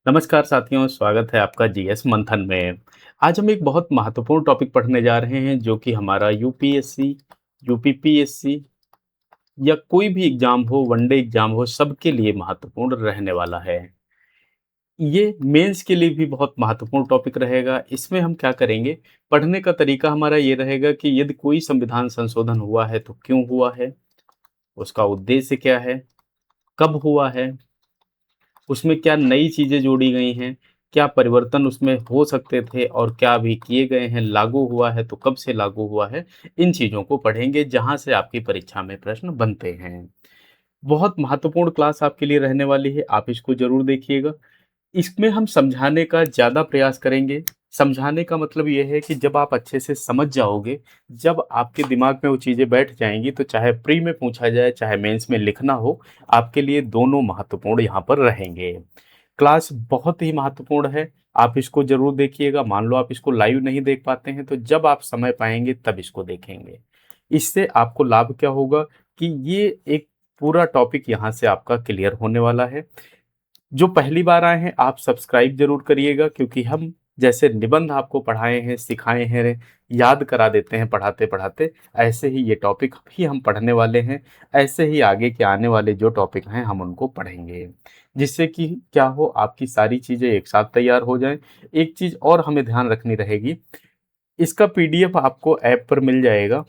नमस्कार साथियों, स्वागत है आपका जीएस मंथन में। आज हम एक बहुत महत्वपूर्ण टॉपिक पढ़ने जा रहे हैं जो कि हमारा यूपीएससी, यूपीपीएससी या कोई भी एग्जाम हो, वनडे एग्जाम हो, सबके लिए महत्वपूर्ण रहने वाला है। ये मेंस के लिए भी बहुत महत्वपूर्ण टॉपिक रहेगा। इसमें हम क्या करेंगे, पढ़ने का तरीका हमारा ये रहेगा कि यदि कोई संविधान संशोधन हुआ है तो क्यों हुआ है, उसका उद्देश्य क्या है, कब हुआ है, उसमें क्या नई चीज़ें जोड़ी गई हैं, क्या परिवर्तन उसमें हो सकते थे और क्या अभी किए गए हैं, लागू हुआ है तो कब से लागू हुआ है, इन चीज़ों को पढ़ेंगे जहाँ से आपकी परीक्षा में प्रश्न बनते हैं। बहुत महत्वपूर्ण क्लास आपके लिए रहने वाली है, आप इसको ज़रूर देखिएगा। इसमें हम समझाने का ज़्यादा प्रयास करेंगे। समझाने का मतलब ये है कि जब आप अच्छे से समझ जाओगे, जब आपके दिमाग में वो चीज़ें बैठ जाएँगी, तो चाहे प्री में पूछा जाए, चाहे मेंस में लिखना हो, आपके लिए दोनों महत्वपूर्ण यहाँ पर रहेंगे। क्लास बहुत ही महत्वपूर्ण है, आप इसको ज़रूर देखिएगा। मान लो आप इसको लाइव नहीं देख पाते हैं, तो जब आप समय पाएँगे तब इसको देखेंगे। इससे आपको लाभ क्या होगा कि ये एक पूरा टॉपिक यहाँ से आपका क्लियर होने वाला है। जो पहली बार आए हैं, आप सब्सक्राइब ज़रूर करिएगा क्योंकि हम जैसे निबंध आपको पढ़ाए हैं, सिखाए हैं, याद करा देते हैं पढ़ाते-पढ़ाते, ऐसे ही ये टॉपिक भी हम पढ़ने वाले हैं। ऐसे ही आगे के आने वाले जो टॉपिक हैं, हम उनको पढ़ेंगे। जिससे कि क्या हो, आपकी सारी चीज़ें एक साथ तैयार हो जाएँ। एक चीज़ और हमें ध्यान रखनी रहेगी, इसका पीडीएफ आपको ऐप पर मिल जाएगा।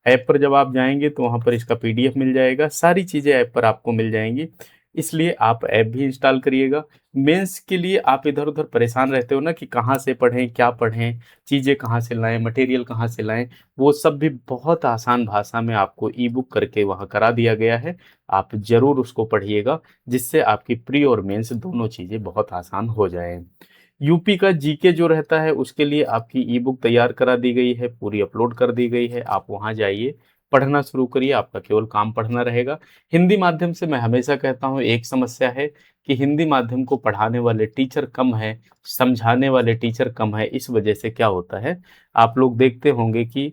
ऐप पर जब आप जाएँगे तो वहाँ पर इसका पीडीएफ मिल जाएगा, सारी चीज़ें ऐप पर आपको मिल जाएँगी, इसलिए आप ऐप भी इंस्टॉल करिएगा। मेंस के लिए आप इधर-उधर परेशान रहते हो ना कि कहाँ से पढ़ें, क्या पढ़ें, चीज़ें कहाँ से लाएँ, मटेरियल कहाँ से लाएँ, वो सब भी बहुत आसान भाषा में आपको ई-बुक करके वहाँ करा दिया गया है। आप ज़रूर उसको पढ़िएगा, जिससे आपकी प्री और मेंस दोनों चीज़ें बहुत आसान हो जाएँ। यूपी का जीके जो रहता है उसके लिए आपकी ई बुक तैयार करा दी गई है, पूरी अपलोड कर दी गई है। आप वहाँ जाइए, पढ़ना शुरू करिए, आपका केवल काम पढ़ना रहेगा। हिंदी माध्यम से मैं हमेशा कहता हूँ एक समस्या है कि हिंदी माध्यम को पढ़ाने वाले टीचर कम हैं, समझाने वाले टीचर कम हैं। इस वजह से क्या होता है, आप लोग देखते होंगे कि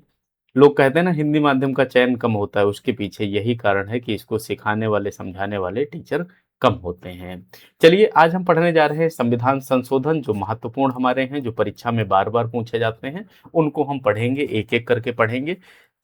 लोग कहते हैं ना हिंदी माध्यम का चयन कम होता है, उसके पीछे यही कारण है कि इसको सिखाने वाले, समझाने वाले टीचर कम होते हैं। चलिए आज हम पढ़ने जा रहे हैं संविधान संशोधन जो महत्वपूर्ण हमारे हैं, जो परीक्षा में बार-बार पूछे जाते हैं, उनको हम पढ़ेंगे, एक-एक करके पढ़ेंगे।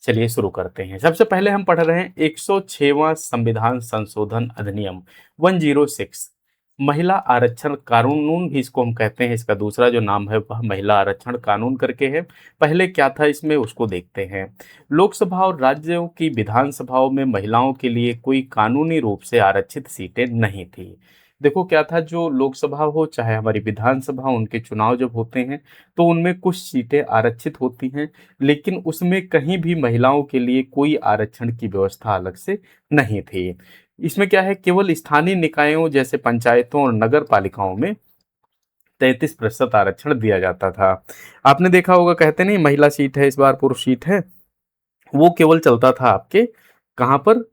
चलिए शुरू करते हैं। सबसे पहले हम पढ़ रहे हैं 106वां संविधान संशोधन अधिनियम 106। महिला आरक्षण कानून भी इसको हम कहते हैं, इसका दूसरा जो नाम है वह महिला आरक्षण कानून करके है। पहले क्या था इसमें उसको देखते हैं। लोकसभा और राज्यों की विधानसभाओं में महिलाओं के लिए कोई कानूनी रूप से आरक्षित सीटें नहीं थी। देखो क्या था, जो लोकसभा हो चाहे हमारी विधानसभा, उनके चुनाव जब होते हैं तो उनमें कुछ सीटें आरक्षित होती हैं, लेकिन उसमें कहीं भी महिलाओं के लिए कोई आरक्षण की व्यवस्था अलग से नहीं थी। इसमें क्या है, केवल स्थानीय निकायों जैसे पंचायतों और नगर पालिकाओं में 33% आरक्षण दिया जाता था। आपने देखा होगा, कहते नहीं महिला सीट है इस बार, पुरुष सीट है, वो केवल चलता था आपके कहाँ पर,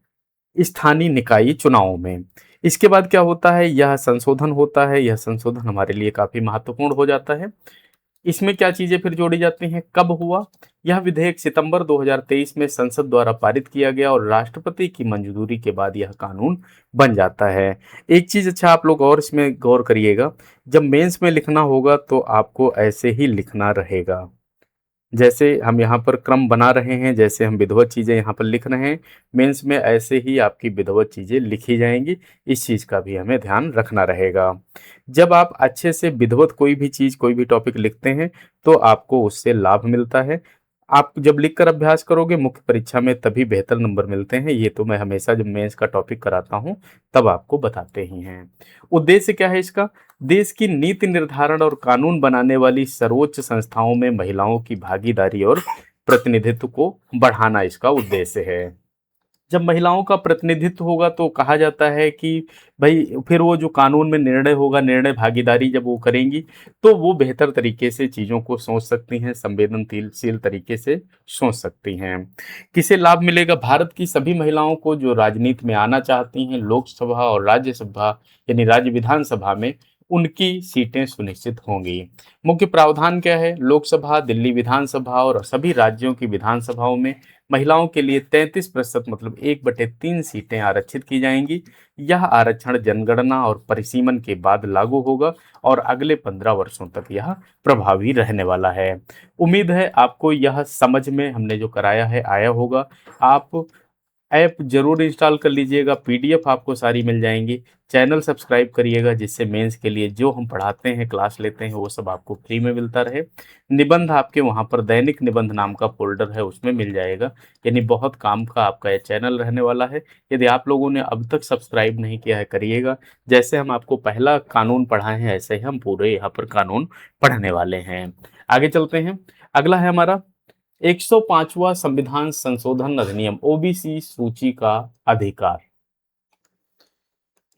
स्थानीय निकाय चुनावों में। इसके बाद क्या होता है, यह संशोधन होता है, यह संशोधन हमारे लिए काफ़ी महत्वपूर्ण हो जाता है। इसमें क्या चीज़ें फिर जोड़ी जाती हैं, कब हुआ? यह विधेयक सितंबर 2023 में संसद द्वारा पारित किया गया और राष्ट्रपति की मंजूरी के बाद यह कानून बन जाता है। एक चीज़ अच्छा आप लोग और इसमें गौर करिएगा, जब मेंस में लिखना होगा तो आपको ऐसे ही लिखना रहेगा। जैसे हम यहाँ पर क्रम बना रहे हैं, जैसे हम विधिवत चीज़ें यहाँ पर लिख रहे हैं, मेंस में ऐसे ही आपकी विधिवत चीज़ें लिखी जाएँगी, इस चीज़ का भी हमें ध्यान रखना रहेगा। जब आप अच्छे से विधिवत कोई भी चीज़, कोई भी टॉपिक लिखते हैं, तो आपको उससे लाभ मिलता है। आप जब लिखकर अभ्यास करोगे मुख्य परीक्षा में तभी बेहतर नंबर मिलते हैं, ये तो मैं हमेशा जब मेंस का टॉपिक कराता हूँ, तब आपको बताते ही हैं। उद्देश्य क्या है इसका? देश की नीति निर्धारण और कानून बनाने वाली सर्वोच्च संस्थाओं में महिलाओं की भागीदारी और प्रतिनिधित्व को बढ़ाना इसका उद्देश्य है। जब महिलाओं का प्रतिनिधित्व होगा तो कहा जाता है कि भाई फिर वो जो कानून में निर्णय होगा, निर्णय भागीदारी जब वो करेंगी, तो वो बेहतर तरीके से चीज़ों को सोच सकती हैं, संवेदनशील तरीके से सोच सकती हैं। किसे लाभ मिलेगा? भारत की सभी महिलाओं को जो राजनीति में आना चाहती हैं, लोकसभा और राज्यसभा यानी राज्य विधानसभा में, उनकी सीटें सुनिश्चित होंगी। मुख्य प्रावधान क्या है? लोकसभा, दिल्ली विधानसभा और सभी राज्यों की विधानसभाओं में महिलाओं के लिए 33% मतलब 1/3 सीटें आरक्षित की जाएंगी। यह आरक्षण जनगणना और परिसीमन के बाद लागू होगा और अगले 15 वर्षों तक यह प्रभावी रहने वाला है। उम्मीद है आपको यह समझ में हमने जो कराया है आया होगा। आप ऐप जरूर इंस्टॉल कर लीजिएगा, पीडीएफ आपको सारी मिल जाएंगी। चैनल सब्सक्राइब करिएगा जिससे मेंस के लिए जो हम पढ़ाते हैं, क्लास लेते हैं, वो सब आपको फ्री में मिलता रहे। निबंध आपके वहाँ पर दैनिक निबंध नाम का फोल्डर है, उसमें मिल जाएगा। यानी बहुत काम का आपका ये चैनल रहने वाला है। यदि आप लोगों ने अब तक सब्सक्राइब नहीं किया है, करिएगा। जैसे हम आपको पहला कानून पढ़ाए हैं, ऐसे ही हम पूरे यहाँ पर कानून पढ़ने वाले हैं। आगे चलते हैं। अगला है हमारा 105वां संविधान संशोधन अधिनियम, ओबीसी सूची का अधिकार।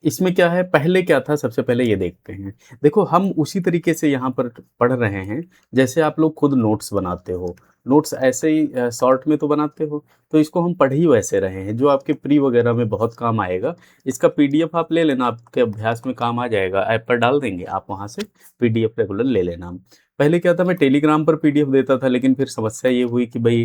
इसमें क्या है, पहले क्या था, सबसे पहले ये देखते हैं। देखो, हम उसी तरीके से यहाँ पर पढ़ रहे हैं जैसे आप लोग खुद नोट्स बनाते हो। नोट्स ऐसे ही शॉर्ट में तो बनाते हो, तो इसको हम पढ़ ही वैसे रहे हैं, जो आपके प्री वगैरह में बहुत काम आएगा। इसका पीडीएफ आप ले लेना, आपके अभ्यास में काम आ जाएगा। ऐप पर डाल देंगे, आप वहाँ से पीडीएफ रेगुलर ले लेना। पहले क्या था, मैं टेलीग्राम पर पीडीएफ देता था, लेकिन फिर समस्या ये हुई कि भाई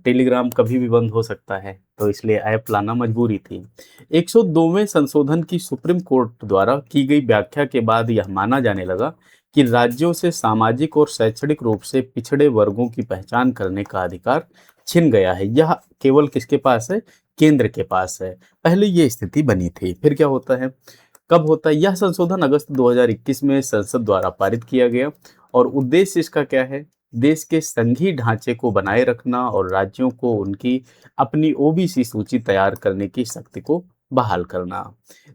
टेलीग्राम कभी भी बंद हो सकता है, तो इसलिए ऐप लाना मजबूरी थी। 102वें संशोधन की सुप्रीम कोर्ट द्वारा की गई व्याख्या के बाद यह माना जाने लगा कि राज्यों से सामाजिक और शैक्षणिक रूप से पिछड़े वर्गों की पहचान करने का अधिकार छिन गया है। यह केवल किसके पास है? केंद्र के पास है। पहले ये स्थिति बनी थी। फिर क्या होता है, कब होता है? यह संशोधन अगस्त 2021 में संसद द्वारा पारित किया गया और उद्देश्य इसका क्या है? देश के संघीय ढांचे को बनाए रखना और राज्यों को उनकी अपनी ओबीसी सूची तैयार करने की शक्ति को बहाल करना।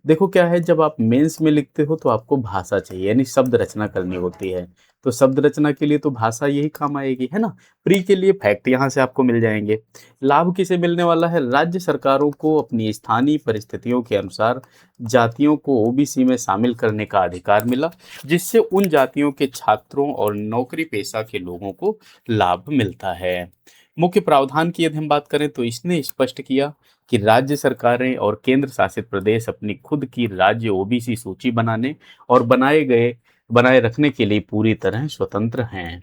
देखो क्या है, जब आप मेंस में लिखते हो तो आपको भाषा चाहिए, यानी शब्द रचना करनी होती है। तो शब्द रचना के लिए तो भाषा यही काम आएगी, है ना। प्री के लिए फैक्ट यहाँ से आपको मिल जाएंगे। लाभ किसे मिलने वाला है? राज्य सरकारों को अपनी स्थानीय परिस्थितियों के अनुसार जातियों को ओबीसी में शामिल करने का अधिकार मिला, जिससे उन जातियों के छात्रों और नौकरी पेशा के लोगों को लाभ मिलता है। मुख्य प्रावधान की यदि हम बात करें तो इसने स्पष्ट किया कि राज्य सरकारें और केंद्र शासित प्रदेश अपनी खुद की राज्य ओबीसी सूची बनाने और बनाए रखने के लिए पूरी तरह स्वतंत्र हैं।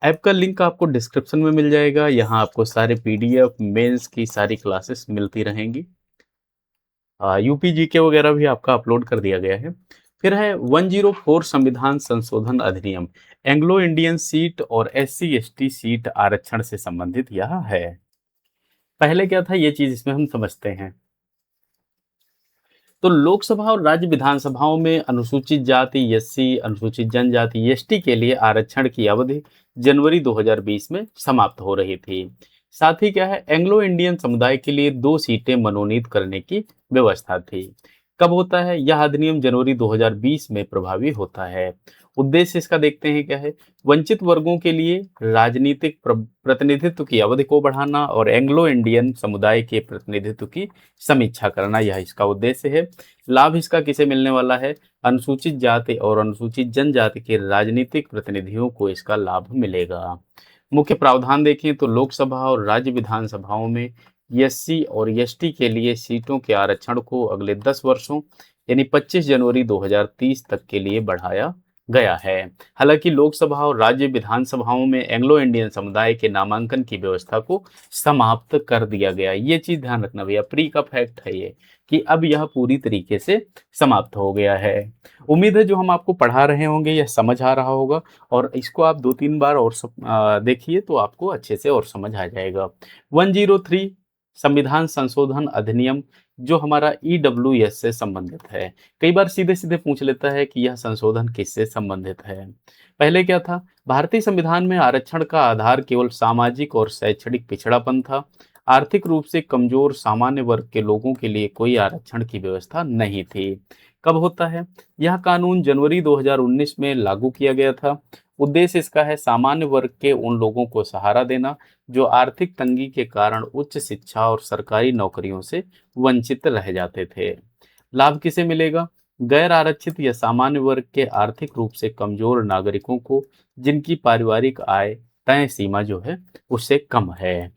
ऐप का लिंक आपको डिस्क्रिप्शन में मिल जाएगा। यहाँ आपको सारे पीडीएफ मेंस की सारी क्लासेस मिलती रहेंगी। यूपी जीके वगैरह भी आपका अपलोड कर दिया गया है। फिर है 104 संविधान संशोधन अधिनियम, एंग्लो इंडियन सीट और एससी एसटी सीट आरक्षण से संबंधित यह है। पहले क्या था, ये चीज इसमें हम समझते हैं। तो लोकसभा और राज्य विधानसभाओं में अनुसूचित जाति एससी, अनुसूचित जनजाति एसटी के लिए आरक्षण की अवधि जनवरी 2020 में समाप्त हो रही थी। साथ ही क्या है, एंग्लो इंडियन समुदाय के लिए 2 सीटें मनोनीत करने की व्यवस्था थी। कब होता है यह अधिनियम? जनवरी 2020 में प्रभावी होता है। उद्देश्य इसका देखते हैं क्या है, वंचित वर्गों के लिए राजनीतिक प्रतिनिधित्व की अवधि को बढ़ाना और एंग्लो इंडियन समुदाय के प्रतिनिधित्व की समीक्षा करना, यह इसका उद्देश्य है। लाभ इसका किसे मिलने वाला है? अनुसूचित जाति और अनुसूचित जनजाति के राजनीतिक प्रतिनिधियों को इसका लाभ मिलेगा। मुख्य प्रावधान देखें तो लोकसभा और राज्य विधानसभाओं में एससी और एसटी के लिए सीटों के आरक्षण को अगले 10 वर्षों यानी 25 जनवरी 2030 तक के लिए बढ़ाया गया है। हालांकि लोकसभा और राज्य विधानसभाओं में एंग्लो इंडियन समुदाय के नामांकन की व्यवस्था को समाप्त कर दिया गया। ये चीज ध्यान रखना भैया, प्री का फैक्ट है ये, कि अब यह पूरी तरीके से समाप्त हो गया है। उम्मीद है जो हम आपको पढ़ा रहे होंगे यह समझ आ रहा होगा, और इसको आप 2-3 बार और देखिए तो आपको अच्छे से और समझ आ जाएगा। 103 संविधान संशोधन अधिनियम, जो हमारा ईडब्ल्यूएस से संबंधित है। कई बार सीधे सीधे पूछ लेता है कि यह संशोधन किससे संबंधित है। पहले क्या था, भारतीय संविधान में आरक्षण का आधार केवल सामाजिक और शैक्षणिक पिछड़ापन था। आर्थिक रूप से कमजोर सामान्य वर्ग के लोगों के लिए कोई आरक्षण की व्यवस्था नहीं थी। कब होता है, यह कानून जनवरी 2019 में लागू किया गया था। उद्देश्य इसका है सामान्य वर्ग के उन लोगों को सहारा देना जो आर्थिक तंगी के कारण उच्च शिक्षा और सरकारी नौकरियों से वंचित रह जाते थे। लाभ किसे मिलेगा? गैर आरक्षित या सामान्य वर्ग के आर्थिक रूप से कमजोर नागरिकों को जिनकी पारिवारिक आय तय सीमा जो है उससे कम है।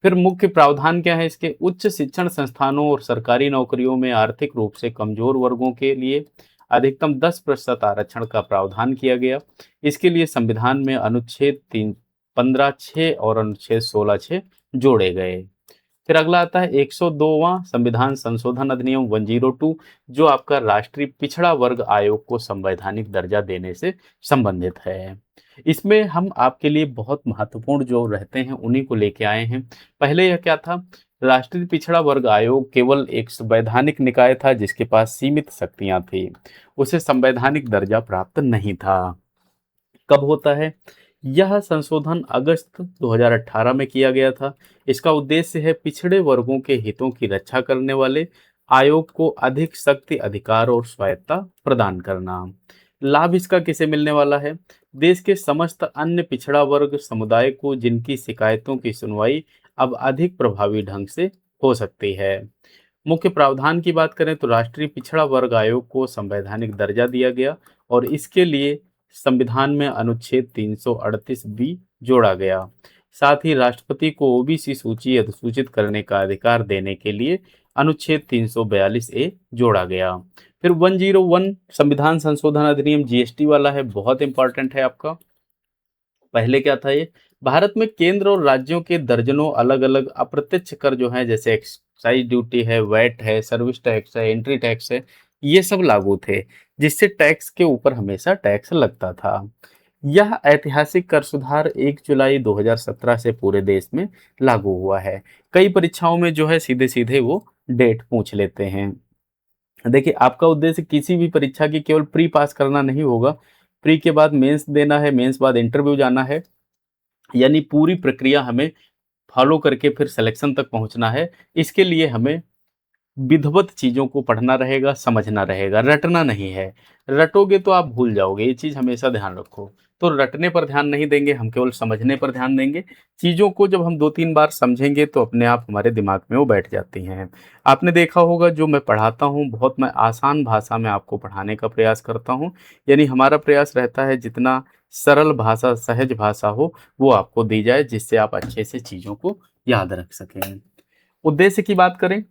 फिर मुख्य प्रावधान क्या है इसके? उच्च शिक्षण संस्थानों और सरकारी नौकरियों में आर्थिक रूप से कमजोर वर्गों के लिए अधिकतम 10% आरक्षण का प्रावधान किया गया। इसके लिए संविधान में अनुच्छेद 3 15 6 और अनुच्छेद 16 6 जोड़े गए। फिर अगला आता है 102वां संविधान संशोधन अधिनियम 102, जो आपका राष्ट्रीय पिछड़ा वर्ग आयोग को संवैधानिक दर्जा देने से संबंधित है। इसमें हम आपके लिए बहुत महत्वपूर्ण जो रहते हैं उन्हीं को लेके आए हैं। पहले यह क्या था? राष्ट्रीय पिछड़ा वर्ग आयोग केवल एक संवैधानिक निकाय था जिसके पास सीमित शक्तियां थी, उसे संवैधानिक दर्जा प्राप्त नहीं था। कब होता है? यह संशोधन अगस्त 2018 में किया गया था। इसका उद्देश्य है पिछड़े वर्गों के हितों की रक्षा करने वाले आयोग को अधिक शक्ति, अधिकार और स्वायत्ता प्रदान करना। लाभ इसका किसे मिलने वाला है? देश के समस्त अन्य पिछड़ा वर्ग समुदाय को, जिनकी शिकायतों की सुनवाई अब अधिक प्रभावी ढंग से हो सकती है। मुख्य प्रावधान की बात करें तो राष्ट्रीय पिछड़ा वर्ग आयोग को संवैधानिक दर्जा दिया गया और इसके लिए संविधान में अनुच्छेद 338 बी जोड़ा गया। साथ ही राष्ट्रपति को ओबीसी सूची अधिसूचित करने का अधिकार देने के लिए अनुच्छेद 342 ए जोड़ा गया। फिर 101 संविधान संशोधन अधिनियम जीएसटी वाला है, बहुत इंपॉर्टेंट है आपका। पहले क्या था ये? भारत में केंद्र और राज्यों के दर्जनों अलग अलग अप्रत्यक्ष कर जो हैं, जैसे एक्साइज ड्यूटी है, वैट है, सर्विस टैक्स है, एंट्री टैक्स है, ये सब लागू थे, जिससे टैक्स के ऊपर हमेशा टैक्स लगता था। यह ऐतिहासिक कर सुधार 1 जुलाई 2017 से पूरे देश में लागू हुआ है। कई परीक्षाओं में जो है सीधे सीधे वो डेट पूछ लेते हैं। देखिए, आपका उद्देश्य किसी भी परीक्षा की केवल प्री पास करना नहीं होगा। प्री के बाद मेंस देना है, मेंस बाद इंटरव्यू जाना है, यानी पूरी प्रक्रिया हमें फॉलो करके फिर सिलेक्शन तक पहुंचना है। इसके लिए हमें विधिवत चीज़ों को पढ़ना रहेगा, समझना रहेगा, रटना नहीं है। रटोगे तो आप भूल जाओगे, ये चीज़ हमेशा ध्यान रखो। तो रटने पर ध्यान नहीं देंगे, हम केवल समझने पर ध्यान देंगे। चीज़ों को जब हम 2-3 बार समझेंगे तो अपने आप हमारे दिमाग में वो बैठ जाती हैं। आपने देखा होगा जो मैं पढ़ाता हूँ, बहुत मैं आसान भाषा में आपको पढ़ाने का प्रयास करता हूँ। यानी हमारा प्रयास रहता है जितना सरल भाषा, सहज भाषा हो, वो आपको दी जाए, जिससे आप अच्छे से चीज़ों को याद रख सकें। उद्देश्य की बात करें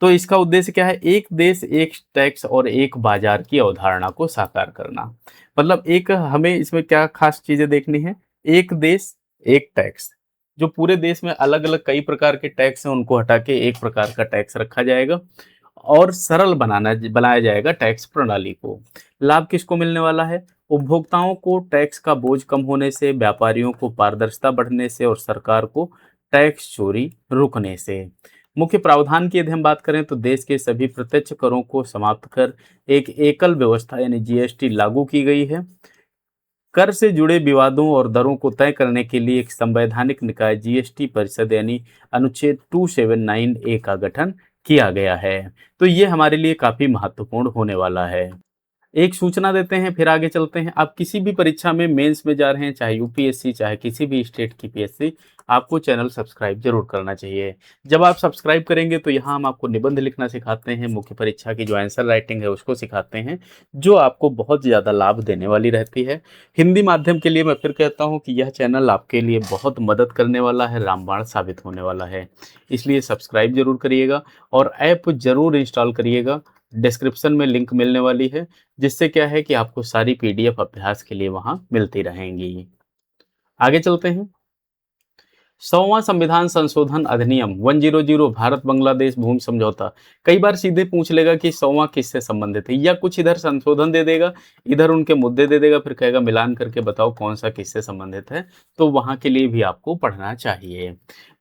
तो इसका उद्देश्य क्या है? एक देश एक टैक्स और एक बाजार की अवधारणा को साकार करना। मतलब एक हमें इसमें क्या खास चीजें देखनी है? एक देश एक टैक्स, जो पूरे देश में अलग अलग कई प्रकार के टैक्स हैं उनको हटा के एक प्रकार का टैक्स रखा जाएगा और सरल बनाया जाएगा टैक्स प्रणाली को। लाभ किसको मिलने वाला है? उपभोक्ताओं को टैक्स का बोझ कम होने से, व्यापारियों को पारदर्शिता बढ़ने से और सरकार को टैक्स चोरी रुकने से। मुख्य प्रावधान की यदि हम बात करें तो देश के सभी प्रत्यक्ष करों को समाप्त कर एक एकल व्यवस्था यानी जीएसटी लागू की गई है। कर से जुड़े विवादों और दरों को तय करने के लिए एक संवैधानिक निकाय जीएसटी परिषद यानी अनुच्छेद 279 ए का गठन किया गया है। तो ये हमारे लिए काफी महत्वपूर्ण होने वाला है। एक सूचना देते हैं फिर आगे चलते हैं। आप किसी भी परीक्षा में मेंस में जा रहे हैं, चाहे यूपीएससी चाहे किसी भी स्टेट की पीएससी, आपको चैनल सब्सक्राइब जरूर करना चाहिए। जब आप सब्सक्राइब करेंगे तो यहाँ हम आपको निबंध लिखना सिखाते हैं, मुख्य परीक्षा की जो आंसर राइटिंग है उसको सिखाते हैं, जो आपको बहुत ज़्यादा लाभ देने वाली रहती है। हिंदी माध्यम के लिए मैं फिर कहता हूँ कि यह चैनल आपके लिए बहुत मदद करने वाला है, रामबाण साबित होने वाला है। इसलिए सब्सक्राइब जरूर करिएगा और ऐप जरूर इंस्टॉल करिएगा। डिस्क्रिप्शन में लिंक मिलने वाली है, जिससे क्या है कि आपको सारी पीडीएफ अभ्यास के लिए वहां मिलती रहेंगी। आगे चलते हैं। 100वां संविधान संशोधन अधिनियम 100 भारत बांग्लादेश भूमि समझौता। कई बार सीधे पूछ लेगा कि 100वां किससे संबंधित है, या कुछ इधर संशोधन दे देगा, इधर उनके मुद्दे दे देगा, फिर कहेगा मिलान करके बताओ कौन सा किससे संबंधित है। तो वहां के लिए भी आपको पढ़ना चाहिए।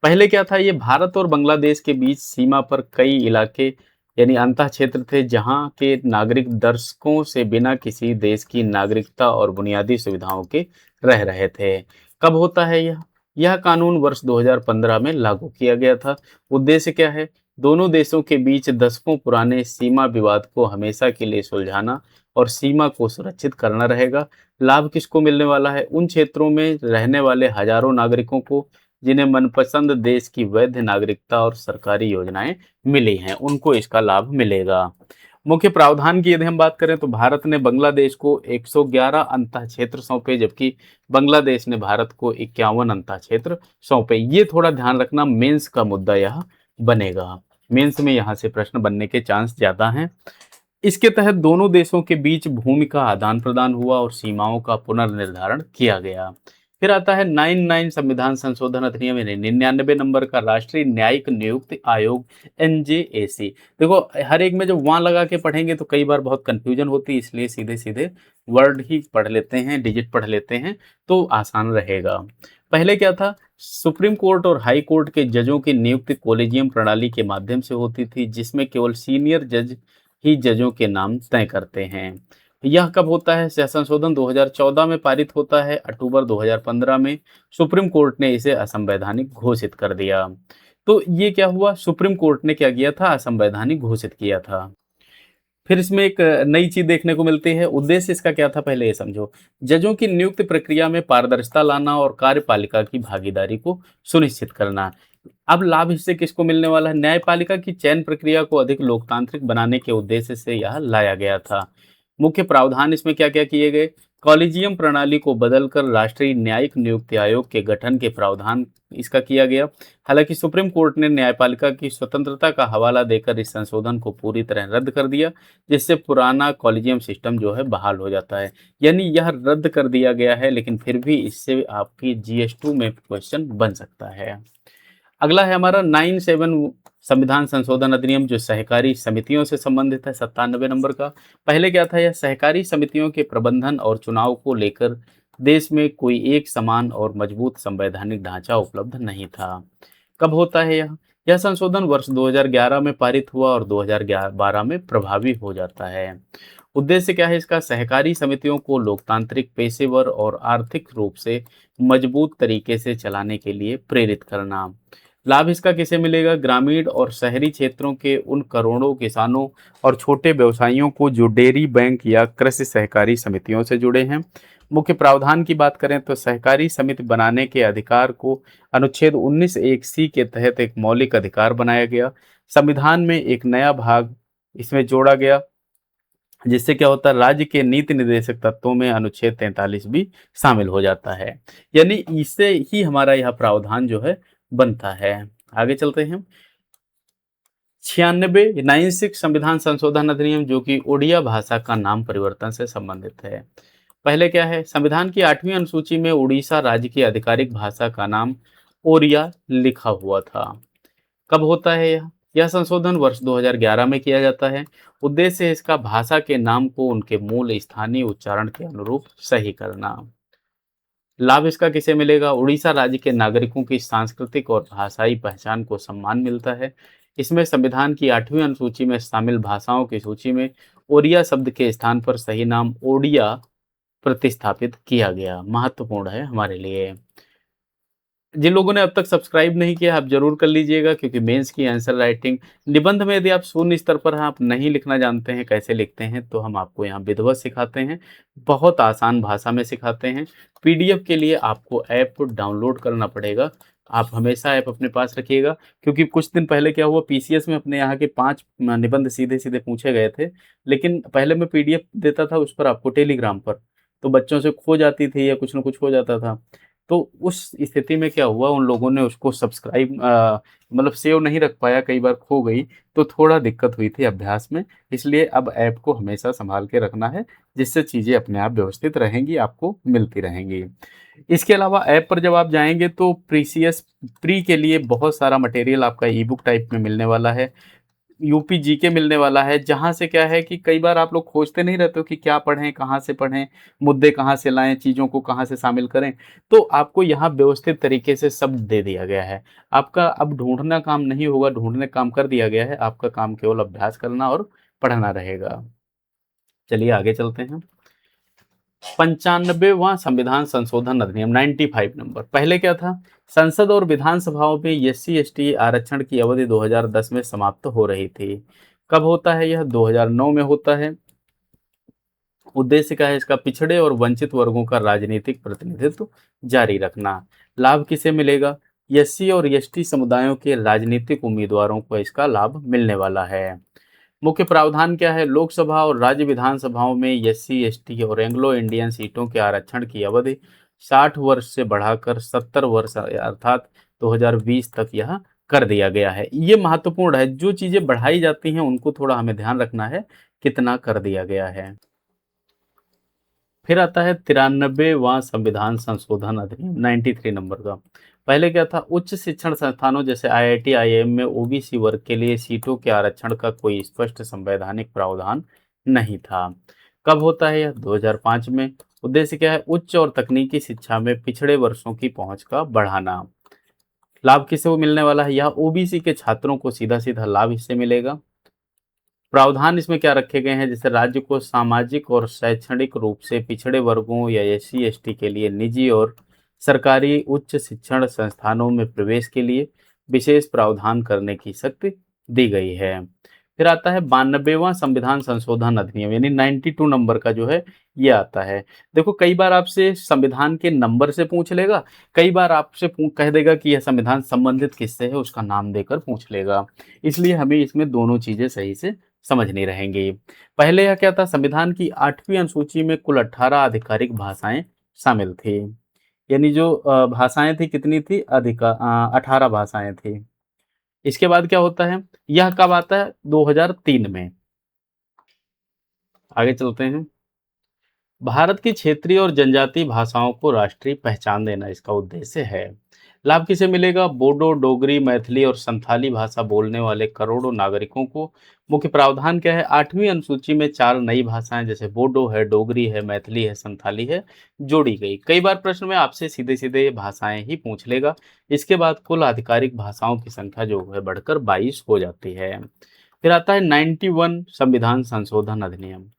पहले क्या था? ये भारत और बांग्लादेश के बीच सीमा पर कई इलाके यानी अंतः क्षेत्र थे, जहां के नागरिक दशकों से बिना किसी देश की नागरिकता और बुनियादी सुविधाओं के रह रहे थे। कब होता है यह कानून वर्ष 2015 में लागू किया गया था। उद्देश्य क्या है? दोनों देशों के बीच दशकों पुराने सीमा विवाद को हमेशा के लिए सुलझाना और सीमा को सुरक्षित करना रहेगा। लाभ किसको मिलने वाला है? उन क्षेत्रों में रहने वाले हजारों नागरिकों को जिन्हें मनपसंद देश की वैध नागरिकता और सरकारी योजनाएं मिली हैं, उनको इसका लाभ मिलेगा। मुख्य प्रावधान की यदि हम बात करें तो भारत ने बांग्लादेश को 111 अंतः क्षेत्र सौंपे, जबकि बांग्लादेश ने भारत को 51 अंतः क्षेत्र सौंपे। ये थोड़ा ध्यान रखना, मेंस का मुद्दा यह बनेगा। मेंस में यहाँ से प्रश्न बनने के चांस ज्यादा हैं। इसके तहत दोनों देशों के बीच भूमि का आदान प्रदान हुआ और सीमाओं का पुनर्निर्धारण किया गया। फिर आता है 99 संविधान संशोधन अधिनियम, यानी 99 नंबर का राष्ट्रीय न्यायिक नियुक्ति आयोग, एनजेएसी। देखो, हर एक में जब वहां लगा के पढ़ेंगे तो कई बार बहुत कंफ्यूजन होती है, इसलिए सीधे सीधे वर्ड ही पढ़ लेते हैं, डिजिट पढ़ लेते हैं तो आसान रहेगा। पहले क्या था, सुप्रीम कोर्ट और हाई कोर्ट के जजों की नियुक्ति कोलेजियम प्रणाली के माध्यम से होती थी, जिसमें केवल सीनियर जज ही जजों के नाम तय करते हैं। यह कब होता है, संशोधन 2014 में पारित होता है, अक्टूबर 2015 में सुप्रीम कोर्ट ने इसे असंवैधानिक घोषित कर दिया। तो ये क्या हुआ, सुप्रीम कोर्ट ने क्या किया था, असंवैधानिक घोषित किया था। फिर इसमें एक नई चीज देखने को मिलती है। उद्देश्य इसका क्या था, पहले ये समझो। जजों की नियुक्ति प्रक्रिया में पारदर्शिता लाना और कार्यपालिका की भागीदारी को सुनिश्चित करना। अब लाभ इससे किसको मिलने वाला है, न्यायपालिका की चयन प्रक्रिया को अधिक लोकतांत्रिक बनाने के उद्देश्य से यह लाया गया था। मुख्य प्रावधान इसमें क्या क्या किए गए, कॉलेजियम प्रणाली को बदलकर राष्ट्रीय न्यायिक नियुक्ति आयोग के गठन के प्रावधान इसका किया गया। हालांकि सुप्रीम कोर्ट ने न्यायपालिका की स्वतंत्रता का हवाला देकर इस संशोधन को पूरी तरह रद्द कर दिया, जिससे पुराना कॉलेजियम सिस्टम जो है बहाल हो जाता है। यानी यह रद्द कर दिया गया है, लेकिन फिर भी इससे आपकी GS2 में क्वेश्चन बन सकता है। अगला है हमारा 97 संविधान संशोधन अधिनियम, जो सहकारी समितियों से संबंधित है, 97 नंबर का। पहले क्या था, यह सहकारी समितियों के प्रबंधन और चुनाव को लेकर देश में कोई एक समान और मजबूत संवैधानिक ढांचा उपलब्ध नहीं था। कब होता है यह संशोधन वर्ष 2011 में पारित हुआ और 2012 में प्रभावी हो जाता है। उद्देश्य क्या है इसका, सहकारी समितियों को लोकतांत्रिक, पेशेवर और आर्थिक रूप से मजबूत तरीके से चलाने के लिए प्रेरित करना। लाभ इसका किसे मिलेगा, ग्रामीण और शहरी क्षेत्रों के उन करोड़ों किसानों और छोटे व्यवसायियों को जो डेयरी बैंक या कृषि सहकारी समितियों से जुड़े हैं। मुख्य प्रावधान की बात करें तो सहकारी समिति बनाने के अधिकार को अनुच्छेद 19(1)(c) के तहत एक मौलिक अधिकार बनाया गया। संविधान में एक नया भाग इसमें जोड़ा गया, जिससे क्या होता है, राज्य के नीति निर्देशक तत्वों में अनुच्छेद 43 भी शामिल हो जाता है। यानी इससे ही हमारा यह प्रावधान जो है बनता है। आगे चलते हैं। 96 संविधान संशोधन अधिनियम, जो कि ओडिया भाषा का नाम परिवर्तन से संबंधित है। पहले क्या है, संविधान की 8वीं अनुसूची में उड़ीसा राज्य की आधिकारिक भाषा का नाम ओरिया लिखा हुआ था। कब होता है यह संशोधन वर्ष 2011 में किया जाता है। उद्देश्य है इसका भाषा के नाम को उनके मूल स्थानीय उच्चारण के अनुरूप सही करना। लाभ इसका किसे मिलेगा, उड़ीसा राज्य के नागरिकों की सांस्कृतिक और भाषाई पहचान को सम्मान मिलता है। इसमें संविधान की 8वीं अनुसूची में शामिल भाषाओं की सूची में ओरिया शब्द के स्थान पर सही नाम ओडिया प्रतिस्थापित किया गया। महत्वपूर्ण है हमारे लिए। जिन लोगों ने अब तक सब्सक्राइब नहीं किया, आप जरूर कर लीजिएगा, क्योंकि मेंस की आंसर राइटिंग, निबंध में यदि आप शून्य स्तर पर हैं, आप नहीं लिखना जानते हैं कैसे लिखते हैं, तो हम आपको यहाँ विधिवत सिखाते हैं, बहुत आसान भाषा में सिखाते हैं। PDF के लिए आपको ऐप डाउनलोड करना पड़ेगा। आप हमेशा ऐप अपने पास रखिएगा, क्योंकि कुछ दिन पहले क्या हुआ, PCS में अपने यहाँ के 5 निबंध सीधे सीधे पूछे गए थे, लेकिन पहले मैं PDF देता था उस पर आपको टेलीग्राम पर, तो बच्चों से खो जाती थी या कुछ ना कुछ हो जाता था। तो उस स्थिति में क्या हुआ, उन लोगों ने उसको सब्सक्राइब मतलब सेव नहीं रख पाया, कई बार खो गई, तो थोड़ा दिक्कत हुई थी अभ्यास में। इसलिए अब ऐप को हमेशा संभाल के रखना है, जिससे चीज़ें अपने आप व्यवस्थित रहेंगी, आपको मिलती रहेंगी। इसके अलावा ऐप पर जब आप जाएंगे तो प्री के लिए बहुत सारा मटेरियल आपका ई-बुक टाइप में मिलने वाला है। यूपी जीके मिलने वाला है, जहाँ से क्या है कि कई बार आप लोग खोजते नहीं रहते हो कि क्या पढ़ें, कहाँ से पढ़ें, मुद्दे कहाँ से लाएँ, चीज़ों को कहाँ से शामिल करें। तो आपको यहाँ व्यवस्थित तरीके से सब दे दिया गया है। आपका अब ढूँढना काम नहीं होगा, ढूँढने का काम कर दिया गया है। आपका काम केवल अभ्यास करना और पढ़ना रहेगा। चलिए आगे चलते हैं। 95वां संविधान संशोधन अधिनियम, 95 नंबर। पहले क्या था, संसद और विधानसभाओं में SC/ST आरक्षण की अवधि 2010 में समाप्त हो रही थी। कब होता है यह, 2009 में होता है। उद्देश्य क्या है इसका, पिछड़े और वंचित वर्गों का राजनीतिक प्रतिनिधित्व जारी रखना। लाभ किसे मिलेगा, SC और ST समुदायों के राजनीतिक उम्मीदवारों को इसका लाभ मिलने वाला है। मुख्य प्रावधान क्या है, लोकसभा और राज्य विधानसभाओं में SC/ST और एंग्लो इंडियन सीटों के आरक्षण की अवधि 60 वर्ष से बढ़ाकर 70 वर्ष अर्थात 2020 तक यह कर दिया गया है। ये महत्वपूर्ण है, जो चीज़ें बढ़ाई जाती हैं उनको थोड़ा हमें ध्यान रखना है, कितना कर दिया गया है। फिर आता है 93वां संविधान संशोधन अधिनियम 93 नंबर का। पहले क्या था, उच्च शिक्षण संस्थानों जैसे आईआईटी, आईआईएम में ओबीसी वर्ग के लिए सीटों के आरक्षण का कोई स्पष्ट संवैधानिक प्रावधान नहीं था। कब होता है यह? 2005 में। उद्देश्य क्या है? उच्च और तकनीकी शिक्षा में पिछड़े वर्षों की पहुंच का बढ़ाना। लाभ किसे को मिलने वाला है? यह ओबीसी के छात्रों को सीधा सीधा लाभ इससे मिलेगा। प्रावधान इसमें क्या रखे गए हैं? जैसे राज्य को सामाजिक और शैक्षणिक रूप से पिछड़े वर्गों या एससी एसटी के लिए निजी और सरकारी उच्च शिक्षण संस्थानों में प्रवेश के लिए विशेष प्रावधान करने की शक्ति दी गई है। फिर आता है 92वां संविधान संशोधन अधिनियम, यानी 92 नंबर का जो है ये आता है। देखो, कई बार आपसे संविधान के नंबर से पूछ लेगा, कई बार आपसे कह देगा कि यह संविधान संबंधित किससे है, उसका नाम देकर पूछ लेगा। इसलिए हमें इसमें दोनों चीजें सही से समझनी रहेंगी। पहले यह क्या था? संविधान की 8वीं अनुसूची में कुल 18 आधिकारिक भाषाएं शामिल थी। यानी जो भाषाएं थी कितनी थी? 18 भाषाएं थी। इसके बाद क्या होता है? यह कब आता है? 2003 में। आगे चलते हैं। भारत की क्षेत्रीय और जनजातीय भाषाओं को राष्ट्रीय पहचान देना इसका उद्देश्य है। लाभ किसे मिलेगा? बोडो, डोगरी, मैथिली और संथाली भाषा बोलने वाले करोड़ों नागरिकों को। मुख्य प्रावधान क्या है? 8वीं अनुसूची में 4 नई भाषाएं जैसे बोडो है, डोगरी है, मैथिली है, संथाली है, जोड़ी गई। कई बार प्रश्न में आपसे सीधे सीधे ये भाषाएं ही पूछ लेगा। इसके बाद कुल आधिकारिक भाषाओं की संख्या जो है बढ़कर 22 हो जाती है। फिर आता है 91 संविधान संशोधन अधिनियम।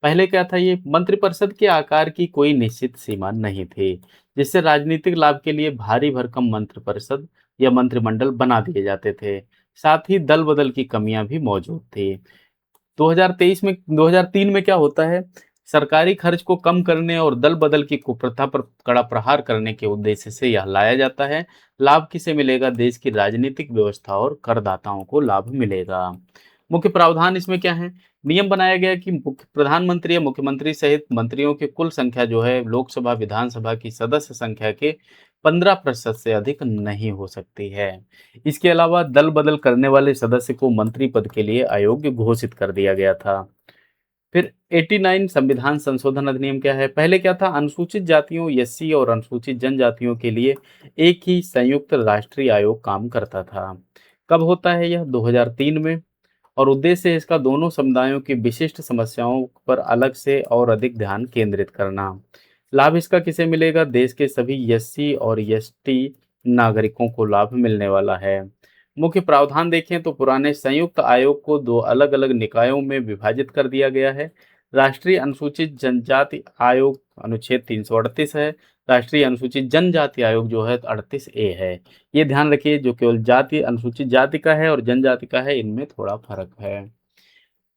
पहले क्या था? ये मंत्रिपरिषद के आकार की कोई निश्चित सीमा नहीं थी, जिससे राजनीतिक लाभ के लिए भारी भरकम मंत्रिपरिषद या मंत्रिमंडल बना दिए जाते थे। साथ ही दल बदल की कमियां भी मौजूद थी। 2003 में क्या होता है? सरकारी खर्च को कम करने और दल बदल की कुप्रथा पर कड़ा प्रहार करने के उद्देश्य से यह लाया जाता है। लाभ किसे मिलेगा? देश की राजनीतिक व्यवस्था और करदाताओं को लाभ मिलेगा। मुख्य प्रावधान इसमें क्या है? नियम बनाया गया कि प्रधानमंत्री या मुख्यमंत्री सहित मंत्रियों की कुल संख्या जो है लोकसभा विधानसभा की सदस्य संख्या के 15% से अधिक नहीं हो सकती है। इसके अलावा दल बदल करने वाले सदस्य को मंत्री पद के लिए अयोग्य घोषित कर दिया गया था। फिर 89 संविधान संशोधन अधिनियम क्या है? पहले क्या था? अनुसूचित जातियों, एससी और अनुसूचित जनजातियों के लिए एक ही संयुक्त राष्ट्रीय आयोग काम करता था। कब होता है यह? 2003 में। और उद्देश्य है इसका दोनों समुदायों की विशिष्ट समस्याओं पर अलग से और अधिक ध्यान केंद्रित करना। लाभ इसका किसे मिलेगा? देश के सभी एससी और एसटी नागरिकों को लाभ मिलने वाला है। मुख्य प्रावधान देखें तो पुराने संयुक्त आयोग को 2 अलग-अलग निकायों में विभाजित कर दिया गया है। राष्ट्रीय अनुसूचित जनजाति आयोग अनुच्छेद 338 है। राष्ट्रीय अनुसूचित जनजाति आयोग जो है 38 ए है। ये ध्यान रखिए, जो केवल जाति अनुसूचित जाति का है और जनजाति का है, इनमें थोड़ा फर्क है।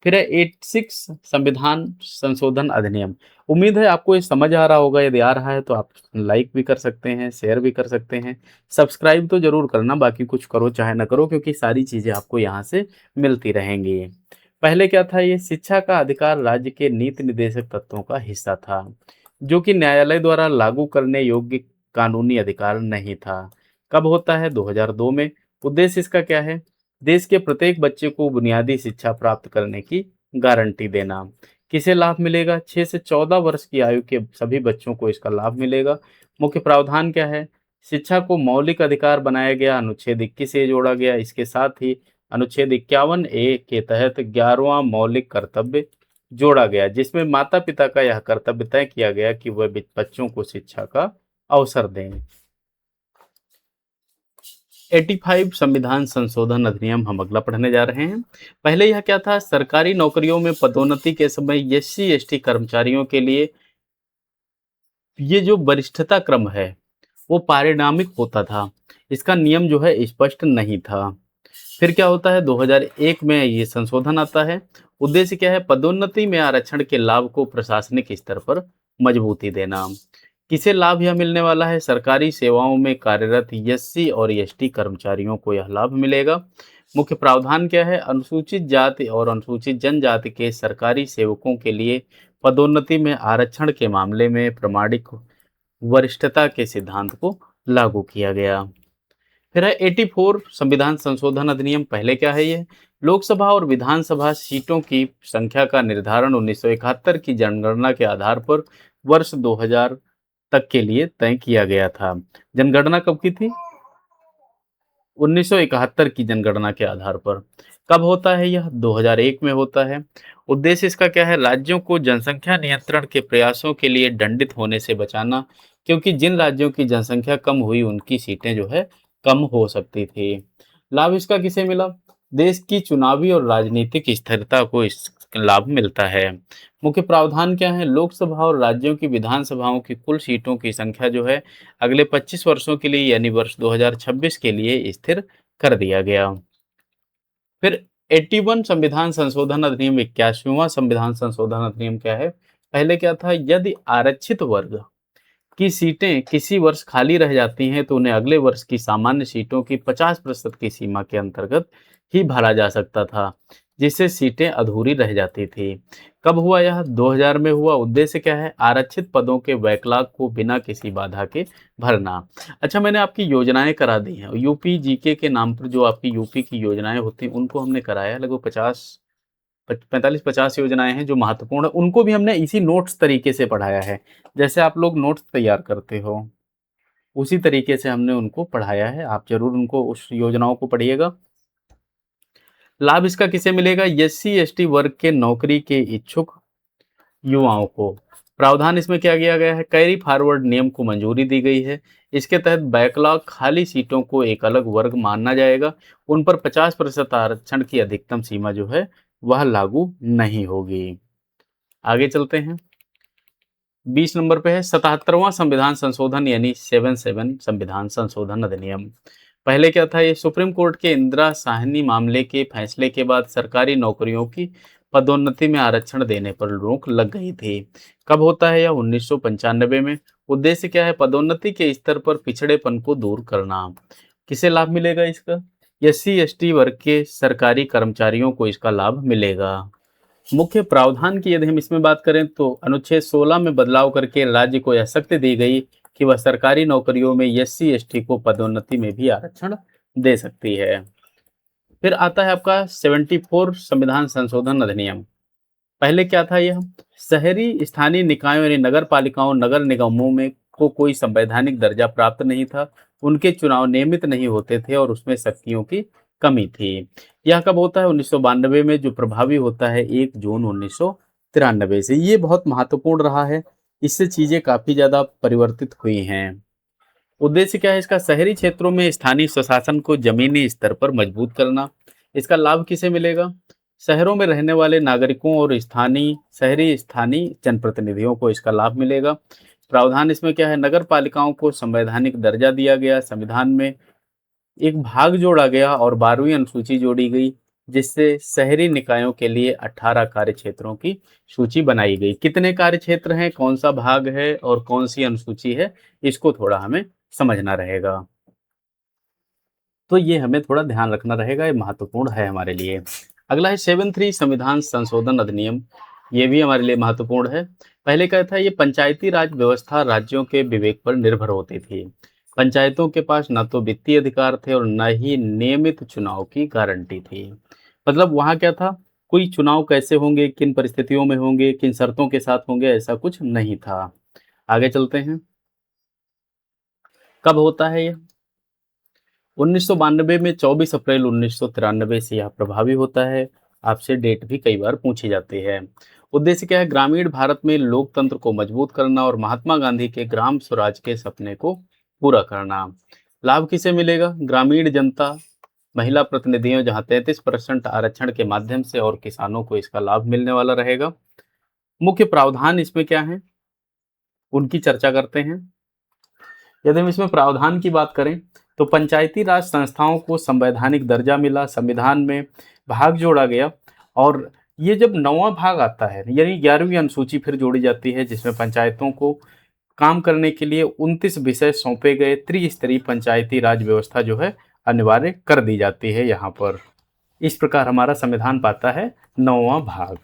फिर है 86 संविधान संशोधन अधिनियम। उम्मीद है आपको ये समझ आ रहा होगा। यदि आ रहा है तो आप लाइक भी कर सकते हैं, शेयर भी कर सकते हैं, सब्सक्राइब तो जरूर करना, बाकी कुछ करो चाहे ना करो, क्योंकि सारी चीजें आपको यहाँ से मिलती रहेंगी। पहले क्या था? ये शिक्षा का अधिकार राज्य के नीति निर्देशक तत्वों का हिस्सा था, जो कि न्यायालय द्वारा लागू करने योग्य कानूनी अधिकार नहीं था। कब होता है? 2002 में। उद्देश्य इसका क्या है? देश के प्रत्येक बच्चे को बुनियादी शिक्षा प्राप्त करने की गारंटी देना। किसे लाभ मिलेगा? 6 से 14 वर्ष की आयु के सभी बच्चों को इसका लाभ मिलेगा। मुख्य प्रावधान क्या है? शिक्षा को मौलिक अधिकार बनाया गया, अनुच्छेद 21 ए जोड़ा गया। इसके साथ ही अनुच्छेद 51 ए के तहत 11वां मौलिक कर्तव्य जोड़ा गया, जिसमें माता पिता का यह कर्तव्य तय किया गया कि वह बच्चों को शिक्षा का अवसर दें। 85 संविधान संशोधन अधिनियम हम अगला पढ़ने जा रहे हैं। पहले यह क्या था? सरकारी नौकरियों में पदोन्नति के समय एससी एसटी कर्मचारियों के लिए ये जो वरिष्ठता क्रम है वो पारिणामिक होता था। इसका नियम जो है स्पष्ट नहीं था। फिर क्या होता है? 2001 में ये संशोधन आता है। उद्देश्य क्या है? पदोन्नति में आरक्षण के लाभ को प्रशासनिक स्तर पर मजबूती देना। किसे लाभ यह मिलने वाला है? सरकारी सेवाओं में कार्यरत एससी और एसटी कर्मचारियों को यह लाभ मिलेगा। मुख्य प्रावधान क्या है? अनुसूचित जाति और अनुसूचित जनजाति के सरकारी सेवकों के लिए पदोन्नति में आरक्षण के मामले में प्रमाणिक वरिष्ठता के सिद्धांत को लागू किया गया। फिर है 84 संविधान संशोधन अधिनियम। पहले क्या है ये? लोकसभा और विधानसभा सीटों की संख्या का निर्धारण 1971 की जनगणना के आधार पर वर्ष 2000 तक के लिए तय किया गया था। जनगणना कब की थी? 1971 की जनगणना के आधार पर। कब होता है यह? 2001 में होता है। उद्देश्य इसका क्या है? राज्यों को जनसंख्या नियंत्रण के प्रयासों के लिए दंडित होने से बचाना, क्योंकि जिन राज्यों की जनसंख्या कम हुई उनकी सीटें जो है कम हो सकती थी। लाभ इसका किसे मिला? देश की चुनावी और राजनीतिक स्थिरता को इस लाभ मिलता है। मुख्य प्रावधान क्या है? लोकसभा और राज्यों की विधानसभाओं की कुल सीटों की संख्या जो है अगले 25 वर्षों के लिए यानी वर्ष 2026 के लिए स्थिर कर दिया गया। फिर 81 संविधान संशोधन अधिनियम। 81वां संविधान संशोधन अधिनियम क्या है? पहले क्या था? यदि आरक्षित वर्ग की सीटें किसी वर्ष खाली रह जाती हैं तो उन्हें अगले वर्ष की सामान्य सीटों की 50% की सीमा के अंतर्गत ही भरा जा सकता था, जिससे सीटें अधूरी रह जाती थी। कब हुआ यह? 2000 में हुआ। उद्देश्य क्या है? आरक्षित पदों के बैकलॉग को बिना किसी बाधा के भरना। अच्छा, मैंने आपकी योजनाएं करा दी हैं। यूपी जीके के नाम पर जो आपकी यूपी की योजनाएं होती हैं उनको हमने कराया है। लगभग 45 योजनाएं हैं जो महत्वपूर्ण है, उनको भी हमने इसी नोट्स तरीके से पढ़ाया है। जैसे आप लोग नोट्स तैयार करते हो उसी तरीके से हमने उनको पढ़ाया है। आप जरूर उनको उस योजनाओं को पढ़िएगा। लाभ इसका किसे मिलेगा? एससी एसटी वर्ग के नौकरी के इच्छुक युवाओं को। प्रावधान इसमें क्या किया गया है? कैरी फॉरवर्ड नियम को मंजूरी दी गई है। इसके तहत बैकलॉग खाली सीटों को एक अलग वर्ग माना जाएगा। उन पर 50% आरक्षण की अधिकतम सीमा जो है वह लागू नहीं होगी। आगे चलते हैं। 20 नंबर पे है 77वां संविधान संशोधन यानी 77 संविधान संशोधन अधिनियम। पहले क्या था? ये सुप्रीम कोर्ट के इंदिरा साहनी मामले के फैसले के बाद सरकारी नौकरियों की पदोन्नति में आरक्षण देने पर रोक लग गई थी। कब होता है यह? 1995 में। उद्देश्य क्या है? पदोन्नति के स्तर पर पिछड़ेपन को दूर करना। किसे लाभ मिलेगा इसका? एससी एसटी वर्ग के सरकारी कर्मचारियों को इसका लाभ मिलेगा। मुख्य प्रावधान की यदि हम इसमें बात करें तो अनुच्छेद 16 में बदलाव करके राज्य को यह शक्ति दी गई कि वह सरकारी नौकरियों में एससी एसटी को पदोन्नति में भी आरक्षण दे सकती है। फिर आता है आपका 74 संविधान संशोधन अधिनियम। पहले क्या था यह? शहरी स्थानीय निकायों यानी नगर पालिकाओं नगर निगमों में को कोई संवैधानिक दर्जा प्राप्त नहीं था। उनके चुनाव नियमित नहीं होते थे और उसमें शक्तियों की कमी थी। यह कब होता है? 1992 में, जो प्रभावी होता है 1 जून 1993 से। ये बहुत महत्वपूर्ण रहा है। इससे चीजें काफी ज्यादा परिवर्तित हुई हैं। उद्देश्य क्या है इसका? शहरी क्षेत्रों में स्थानीय स्वशासन को जमीनी स्तर पर मजबूत करना। इसका लाभ किसे मिलेगा? शहरों में रहने वाले नागरिकों और स्थानीय जनप्रतिनिधियों को इसका लाभ मिलेगा। प्रावधान इसमें क्या है? नगर पालिकाओं को संवैधानिक दर्जा दिया गया। संविधान में एक भाग जोड़ा गया और 12वीं अनुसूची जोड़ी गई, जिससे शहरी निकायों के लिए 18 कार्य क्षेत्रों की सूची बनाई गई। कितने कार्य क्षेत्र हैं, कौन सा भाग है और कौन सी अनुसूची है, इसको थोड़ा हमें समझना रहेगा। तो ये हमें थोड़ा ध्यान रखना रहेगा, ये महत्वपूर्ण है हमारे लिए। अगला है 73 संविधान संशोधन अधिनियम। ये भी हमारे लिए महत्वपूर्ण है। पहले क्या था? ये पंचायती राज व्यवस्था राज्यों के विवेक पर निर्भर होती थी। पंचायतों के पास न तो वित्तीय अधिकार थे और न ही नियमित चुनाव की गारंटी थी। मतलब वहाँ क्या था? कोई चुनाव कैसे होंगे, किन परिस्थितियों में होंगे, किन शर्तों के साथ होंगे, ऐसा कुछ नहीं था। आगे चलते हैं। कब होता है ये? 1992 में 24 अप्रैल 1993 से यह प्रभावी होता है। आपसे डेट भी कई बार पूछी जाती है। उद्देश्य क्या है? ग्रामीण भारत में लोकतंत्र को मजबूत करना और महात्मा गांधी के ग्राम स्वराज के सपने को पूरा करना। लाभ किसे मिलेगा? ग्रामीण जनता, महिला प्रतिनिधियों, जहां 33% आरक्षण के माध्यम से, और किसानों को इसका लाभ मिलने वाला रहेगा। मुख्य प्रावधान इसमें क्या है, उनकी चर्चा करते हैं। यदि हम इसमें प्रावधान की बात करें तो पंचायती राज संस्थाओं को संवैधानिक दर्जा मिला। संविधान में भाग जोड़ा गया और ये जब 9वां भाग आता है यानी 11वीं अनुसूची फिर जोड़ी जाती है, जिसमें पंचायतों को काम करने के लिए 29 विषय सौंपे गए। त्रिस्तरीय पंचायती राज व्यवस्था जो है अनिवार्य कर दी जाती है यहाँ पर। इस प्रकार हमारा संविधान पाता है 9वां भाग।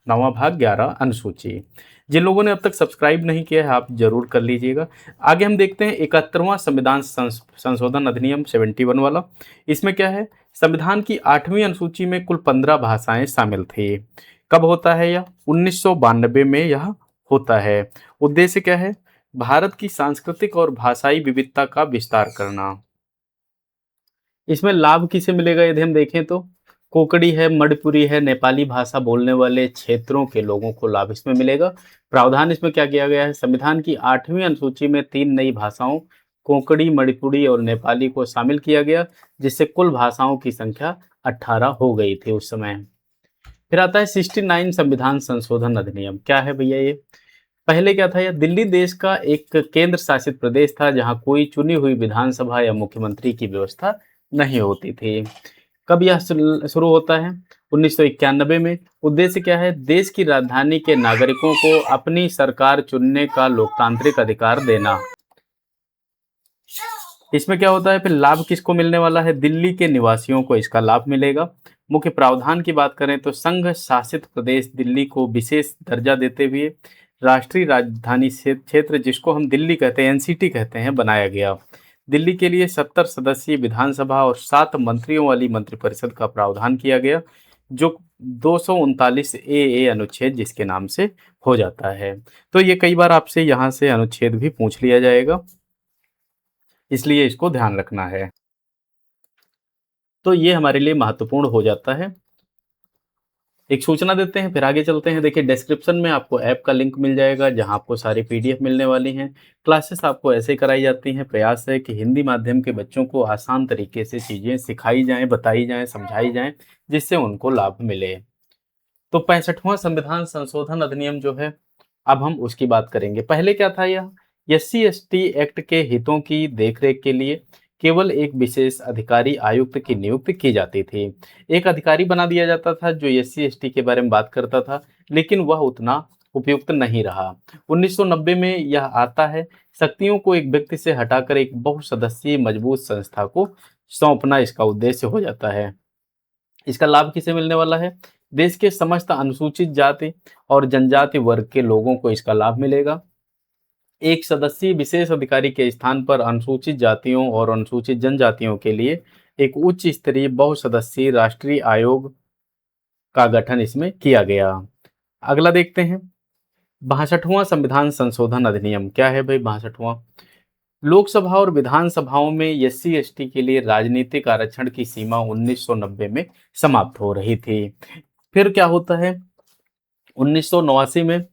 9वां भाग 11 अनुसूची। जिन लोगों ने अब तक सब्सक्राइब नहीं किया है आप जरूर कर लीजिएगा। आगे हम देखते हैं 71वां संविधान संशोधन अधिनियम 71 वाला। इसमें क्या है, संविधान की 8वीं अनुसूची में कुल 15 भाषाएं शामिल थी। कब होता है यह? 1992 में यह होता है। उद्देश्य क्या है? भारत की सांस्कृतिक और भाषाई विविधता का विस्तार करना। इसमें लाभ किसे मिलेगा यदि हम देखें तो कोकड़ी है, मणिपुरी है, नेपाली भाषा बोलने वाले क्षेत्रों के लोगों को लाभ इसमें मिलेगा। प्रावधान इसमें क्या किया गया है, संविधान की 8वीं अनुसूची में 3 नई भाषाओं कोंकणी, मणिपुरी और नेपाली को शामिल किया गया, जिससे कुल भाषाओं की संख्या 18 हो गई थी उस समय। फिर आता है 69 संविधान संशोधन अधिनियम। क्या है भैया ये? पहले क्या था, यह दिल्ली देश का एक केंद्र शासित प्रदेश था जहां कोई चुनी हुई विधानसभा या मुख्यमंत्री की व्यवस्था नहीं होती थी। कब यह शुरू होता है? 1991 में। उद्देश्य क्या है? देश की राजधानी के नागरिकों को अपनी सरकार चुनने का लोकतांत्रिक अधिकार देना। इसमें क्या होता है, फिर लाभ किसको मिलने वाला है? दिल्ली के निवासियों को इसका लाभ मिलेगा। मुख्य प्रावधान की बात करें तो संघ शासित प्रदेश दिल्ली को विशेष दर्जा देते हुए राष्ट्रीय राजधानी क्षेत्र, जिसको हम दिल्ली कहते हैं, एनसीटी कहते हैं, बनाया गया। दिल्ली के लिए 70 सदस्यीय विधानसभा और 7 मंत्रियों वाली मंत्रिपरिषद का प्रावधान किया गया, जो 239 ए अनुच्छेद जिसके नाम से हो जाता है। तो ये कई बार आपसे यहाँ से अनुच्छेद भी पूछ लिया जाएगा, इसलिए इसको ध्यान रखना है। तो ये हमारे लिए महत्वपूर्ण हो जाता है। एक सूचना देते हैं फिर आगे चलते हैं। देखिए डिस्क्रिप्शन में आपको ऐप का लिंक मिल जाएगा जहां आपको सारी पीडीएफ मिलने वाली हैं। क्लासेस आपको ऐसे कराई जाती हैं। प्रयास है कि हिंदी माध्यम के बच्चों को आसान तरीके से चीज़ें सिखाई जाएं, बताई जाएं, समझाई जाएं, जिससे उनको लाभ मिले। तो 65वां संविधान संशोधन अधिनियम जो है, अब हम उसकी बात करेंगे। पहले क्या था, यह SC/ST एक्ट के हितों की देखरेख के लिए केवल एक विशेष अधिकारी आयुक्त की नियुक्ति की जाती थी। एक अधिकारी बना दिया जाता था जो SC/ST के बारे में बात करता था, लेकिन वह उतना उपयुक्त नहीं रहा। 1990 में यह आता है। शक्तियों को एक व्यक्ति से हटाकर एक बहुसदस्यीय मजबूत संस्था को सौंपना इसका उद्देश्य हो जाता है। इसका लाभ किसे मिलने वाला है? देश के समस्त अनुसूचित जाति और जनजाति वर्ग के लोगों को इसका लाभ मिलेगा। एक सदस्यीय विशेष अधिकारी के स्थान पर अनुसूचित जातियों और अनुसूचित जनजातियों के लिए एक उच्च स्तरीय बहुसदस्यीय राष्ट्रीय आयोग का गठन इसमें किया गया। अगला देखते हैं 62वां संविधान संशोधन अधिनियम। क्या है भाई 62वां? लोकसभा और विधानसभाओं में SC/ST के लिए राजनीतिक आरक्षण की सीमा 1990 में समाप्त हो रही थी। फिर क्या होता है, 1989 में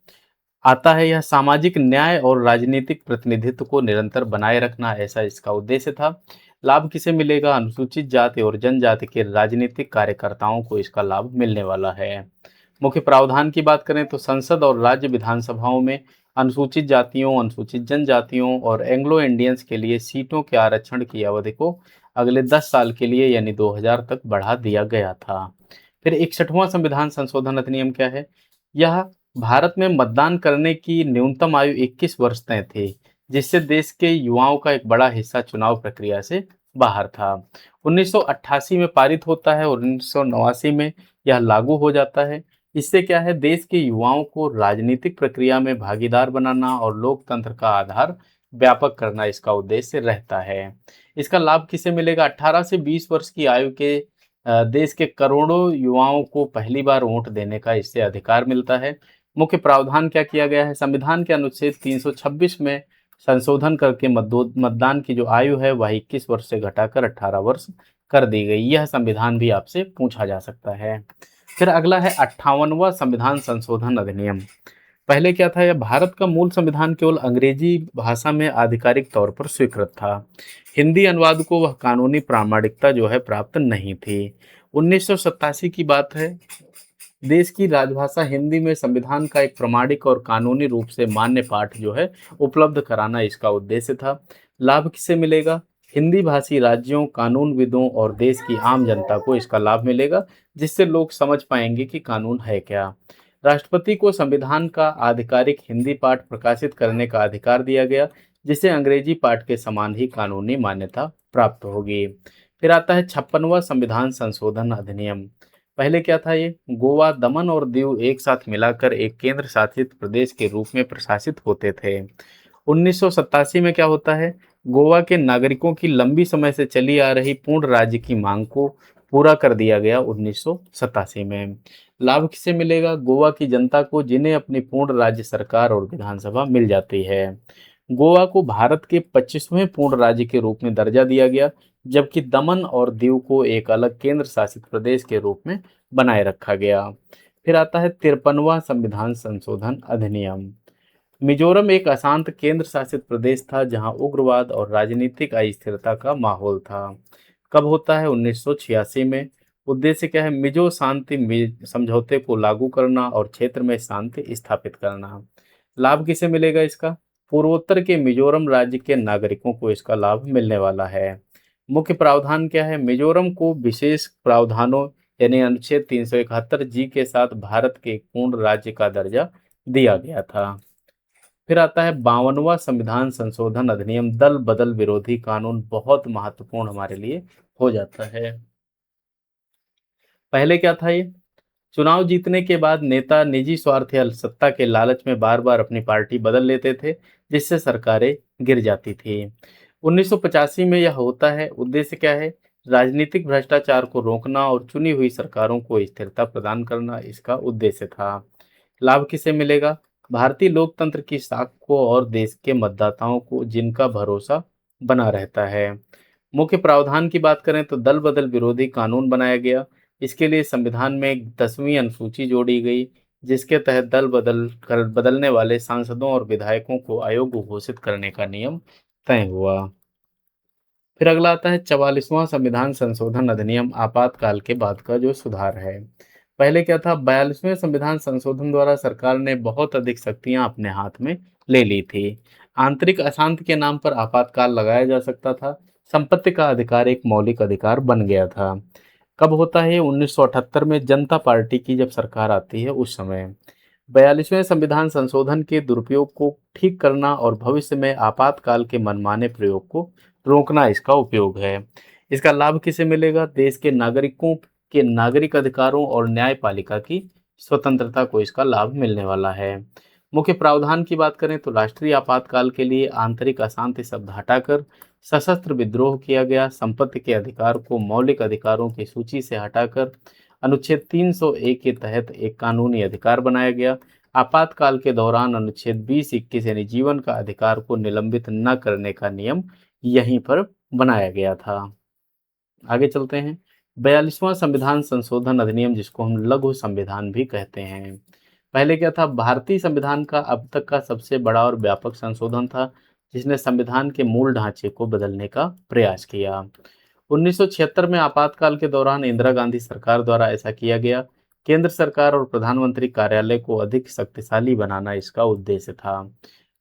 आता है। यह सामाजिक न्याय और राजनीतिक प्रतिनिधित्व को निरंतर बनाए रखना, ऐसा इसका उद्देश्य था। लाभ किसे मिलेगा? अनुसूचित जाति और जनजाति के राजनीतिक कार्यकर्ताओं को इसका लाभ मिलने वाला है। मुख्य प्रावधान की बात करें तो संसद और राज्य विधानसभाओं में अनुसूचित जातियों, अनुसूचित जनजातियों और एंग्लो इंडियंस के लिए सीटों के आरक्षण की अवधि को अगले 10 साल के लिए यानी 2000 तक बढ़ा दिया गया था। फिर 61वां संविधान संशोधन अधिनियम क्या है? यह भारत में मतदान करने की न्यूनतम आयु 21 वर्ष तय थी, जिससे देश के युवाओं का एक बड़ा हिस्सा चुनाव प्रक्रिया से बाहर था। 1988 में पारित होता है और 1989 में यह लागू हो जाता है। इससे क्या है, देश के युवाओं को राजनीतिक प्रक्रिया में भागीदार बनाना और लोकतंत्र का आधार व्यापक करना इसका उद्देश्य रहता है। इसका लाभ किसे मिलेगा? 18 से 20 वर्ष की आयु के देश के करोड़ों युवाओं को पहली बार वोट देने का इससे अधिकार मिलता है। मुख्य प्रावधान क्या किया गया है? संविधान के अनुच्छेद 326 में संशोधन करके मतदान की जो आयु है वह 21 वर्ष से घटाकर 18 वर्ष कर दी गई। यह संविधान भी आपसे पूछा जा सकता है। फिर अगला है 58वां संविधान संशोधन अधिनियम। पहले क्या था, यह भारत का मूल संविधान केवल अंग्रेजी भाषा में आधिकारिक तौर पर स्वीकृत था। हिंदी अनुवाद को वह कानूनी प्रामाणिकता जो है प्राप्त नहीं थी। 1987 की बात है। देश की राजभाषा हिंदी में संविधान का एक प्रमाणिक और कानूनी रूप से मान्य पाठ जो है उपलब्ध कराना इसका उद्देश्य था। लाभ किसे मिलेगा? हिंदी भाषी राज्यों, कानूनविदों और देश की आम जनता को इसका लाभ मिलेगा, जिससे लोग समझ पाएंगे कि कानून है क्या। राष्ट्रपति को संविधान का आधिकारिक हिंदी पाठ प्रकाशित करने का अधिकार दिया गया, जिसे अंग्रेजी पाठ के समान ही कानूनी मान्यता प्राप्त होगी। फिर आता है 56वां संविधान संशोधन अधिनियम। पहले क्या था ये? गोवा, दमन और दीव एक साथ मिलाकर एक केंद्र शासित प्रदेश के रूप में प्रशासित होते थे। 1987 में क्या होता है? गोवा के नागरिकों की लंबी समय से चली आ रही पूर्ण राज्य की मांग को पूरा कर दिया गया 1987 में। लाभ किसे मिलेगा? गोवा की जनता को, जिन्हें अपनी पूर्ण राज्य सरकार और विधानसभा मिल जाती है। गोवा को भारत के 25वें पूर्ण राज्य के रूप में दर्जा दिया गया, जबकि दमन और दीव को एक अलग केंद्र शासित प्रदेश के रूप में बनाए रखा गया। फिर आता है 53वां संविधान संशोधन अधिनियम। मिजोरम एक अशांत केंद्र शासित प्रदेश था, जहां उग्रवाद और राजनीतिक अस्थिरता का माहौल था। कब होता है? 1986 में। उद्देश्य क्या है? मिजो शांति समझौते को लागू करना और क्षेत्र में शांति स्थापित करना। लाभ किसे मिलेगा इसका? पूर्वोत्तर के मिजोरम राज्य के नागरिकों को इसका लाभ मिलने वाला है। मुख्य प्रावधान क्या है? मिजोरम को विशेष प्रावधानों यानी अनुच्छेद 371 जी के साथ भारत के एक पूर्ण राज्य का दर्जा दिया गया था। फिर आता है 52वां संविधान संशोधन अधिनियम, दल बदल विरोधी कानून, बहुत महत्वपूर्ण हमारे लिए हो जाता है। पहले क्या था ये? चुनाव जीतने के बाद नेता निजी स्वार्थ या सत्ता के लालच में बार बार अपनी पार्टी बदल लेते थे, जिससे सरकारें गिर जाती थी। 1985 में यह होता है। उद्देश्य क्या है? राजनीतिक भ्रष्टाचार को रोकना और चुनी हुई सरकारों को स्थिरता प्रदान करना इसका उद्देश्य था। लाभ किसे मिलेगा? भारतीय लोकतंत्र की साख को और देश के मतदाताओं को, जिनका भरोसा बना रहता है। मुख्य प्रावधान की बात करें तो दल बदल विरोधी कानून बनाया गया। इसके लिए संविधान में एक 10वीं अनुसूची जोड़ी गई, जिसके तहत बदलने वाले सांसदों और विधायकों को अयोग्य घोषित करने का नियम तय हुआ। फिर अगला आता है 44वां संविधान संशोधन अधिनियम, आपातकाल के बाद का जो सुधार है। पहले क्या था? 42वें संविधान संशोधन द्वारा सरकार ने बहुत अधिक शक्तियां अपने हाथ में ले ली थी। आंतरिक अशांति के नाम पर आपातकाल लगाया जा सकता था। संपत्ति का अधिकार एक मौलिक अधिकार बन गया था। कब होता है? 1978 में जनता पार्टी की जब सरकार आती है उस समय। 42वें संविधान संशोधन के दुरुपयोग को ठीक करना और भविष्य में आपातकाल के मनमाने प्रयोग को रोकना इसका उपयोग है। इसका लाभ किसे मिलेगा? देश के नागरिकों के नागरिक अधिकारों और न्यायपालिका की स्वतंत्रता को इसका लाभ मिलने वाला है। मुख्य प्रावधान की बात करें तो राष्ट्रीय आपातकाल के लिए आंतरिक अशांति शब्द हटाकर सशस्त्र विद्रोह किया गया। संपत्ति के अधिकार को मौलिक अधिकारों की सूची से हटाकर अनुच्छेद 301 के तहत एक कानूनी अधिकार बनाया गया। आपातकाल के दौरान अनुच्छेद 20-21 यानी जीवन का अधिकार को निलंबित न करने का नियम यहीं पर बनाया गया था। आगे चलते हैं। 42वां संविधान संशोधन अधिनियम, जिसको हम लघु संविधान भी कहते हैं। पहले क्या था? भारतीय संविधान का अब तक का सबसे बड़ा और व्यापक संशोधन था, जिसने संविधान के मूल ढांचे को बदलने का प्रयास किया। 1976 में आपातकाल के दौरान इंदिरा गांधी सरकार द्वारा ऐसा किया गया। केंद्र सरकार और प्रधानमंत्री कार्यालय को अधिक शक्तिशाली बनाना इसका उद्देश्य था।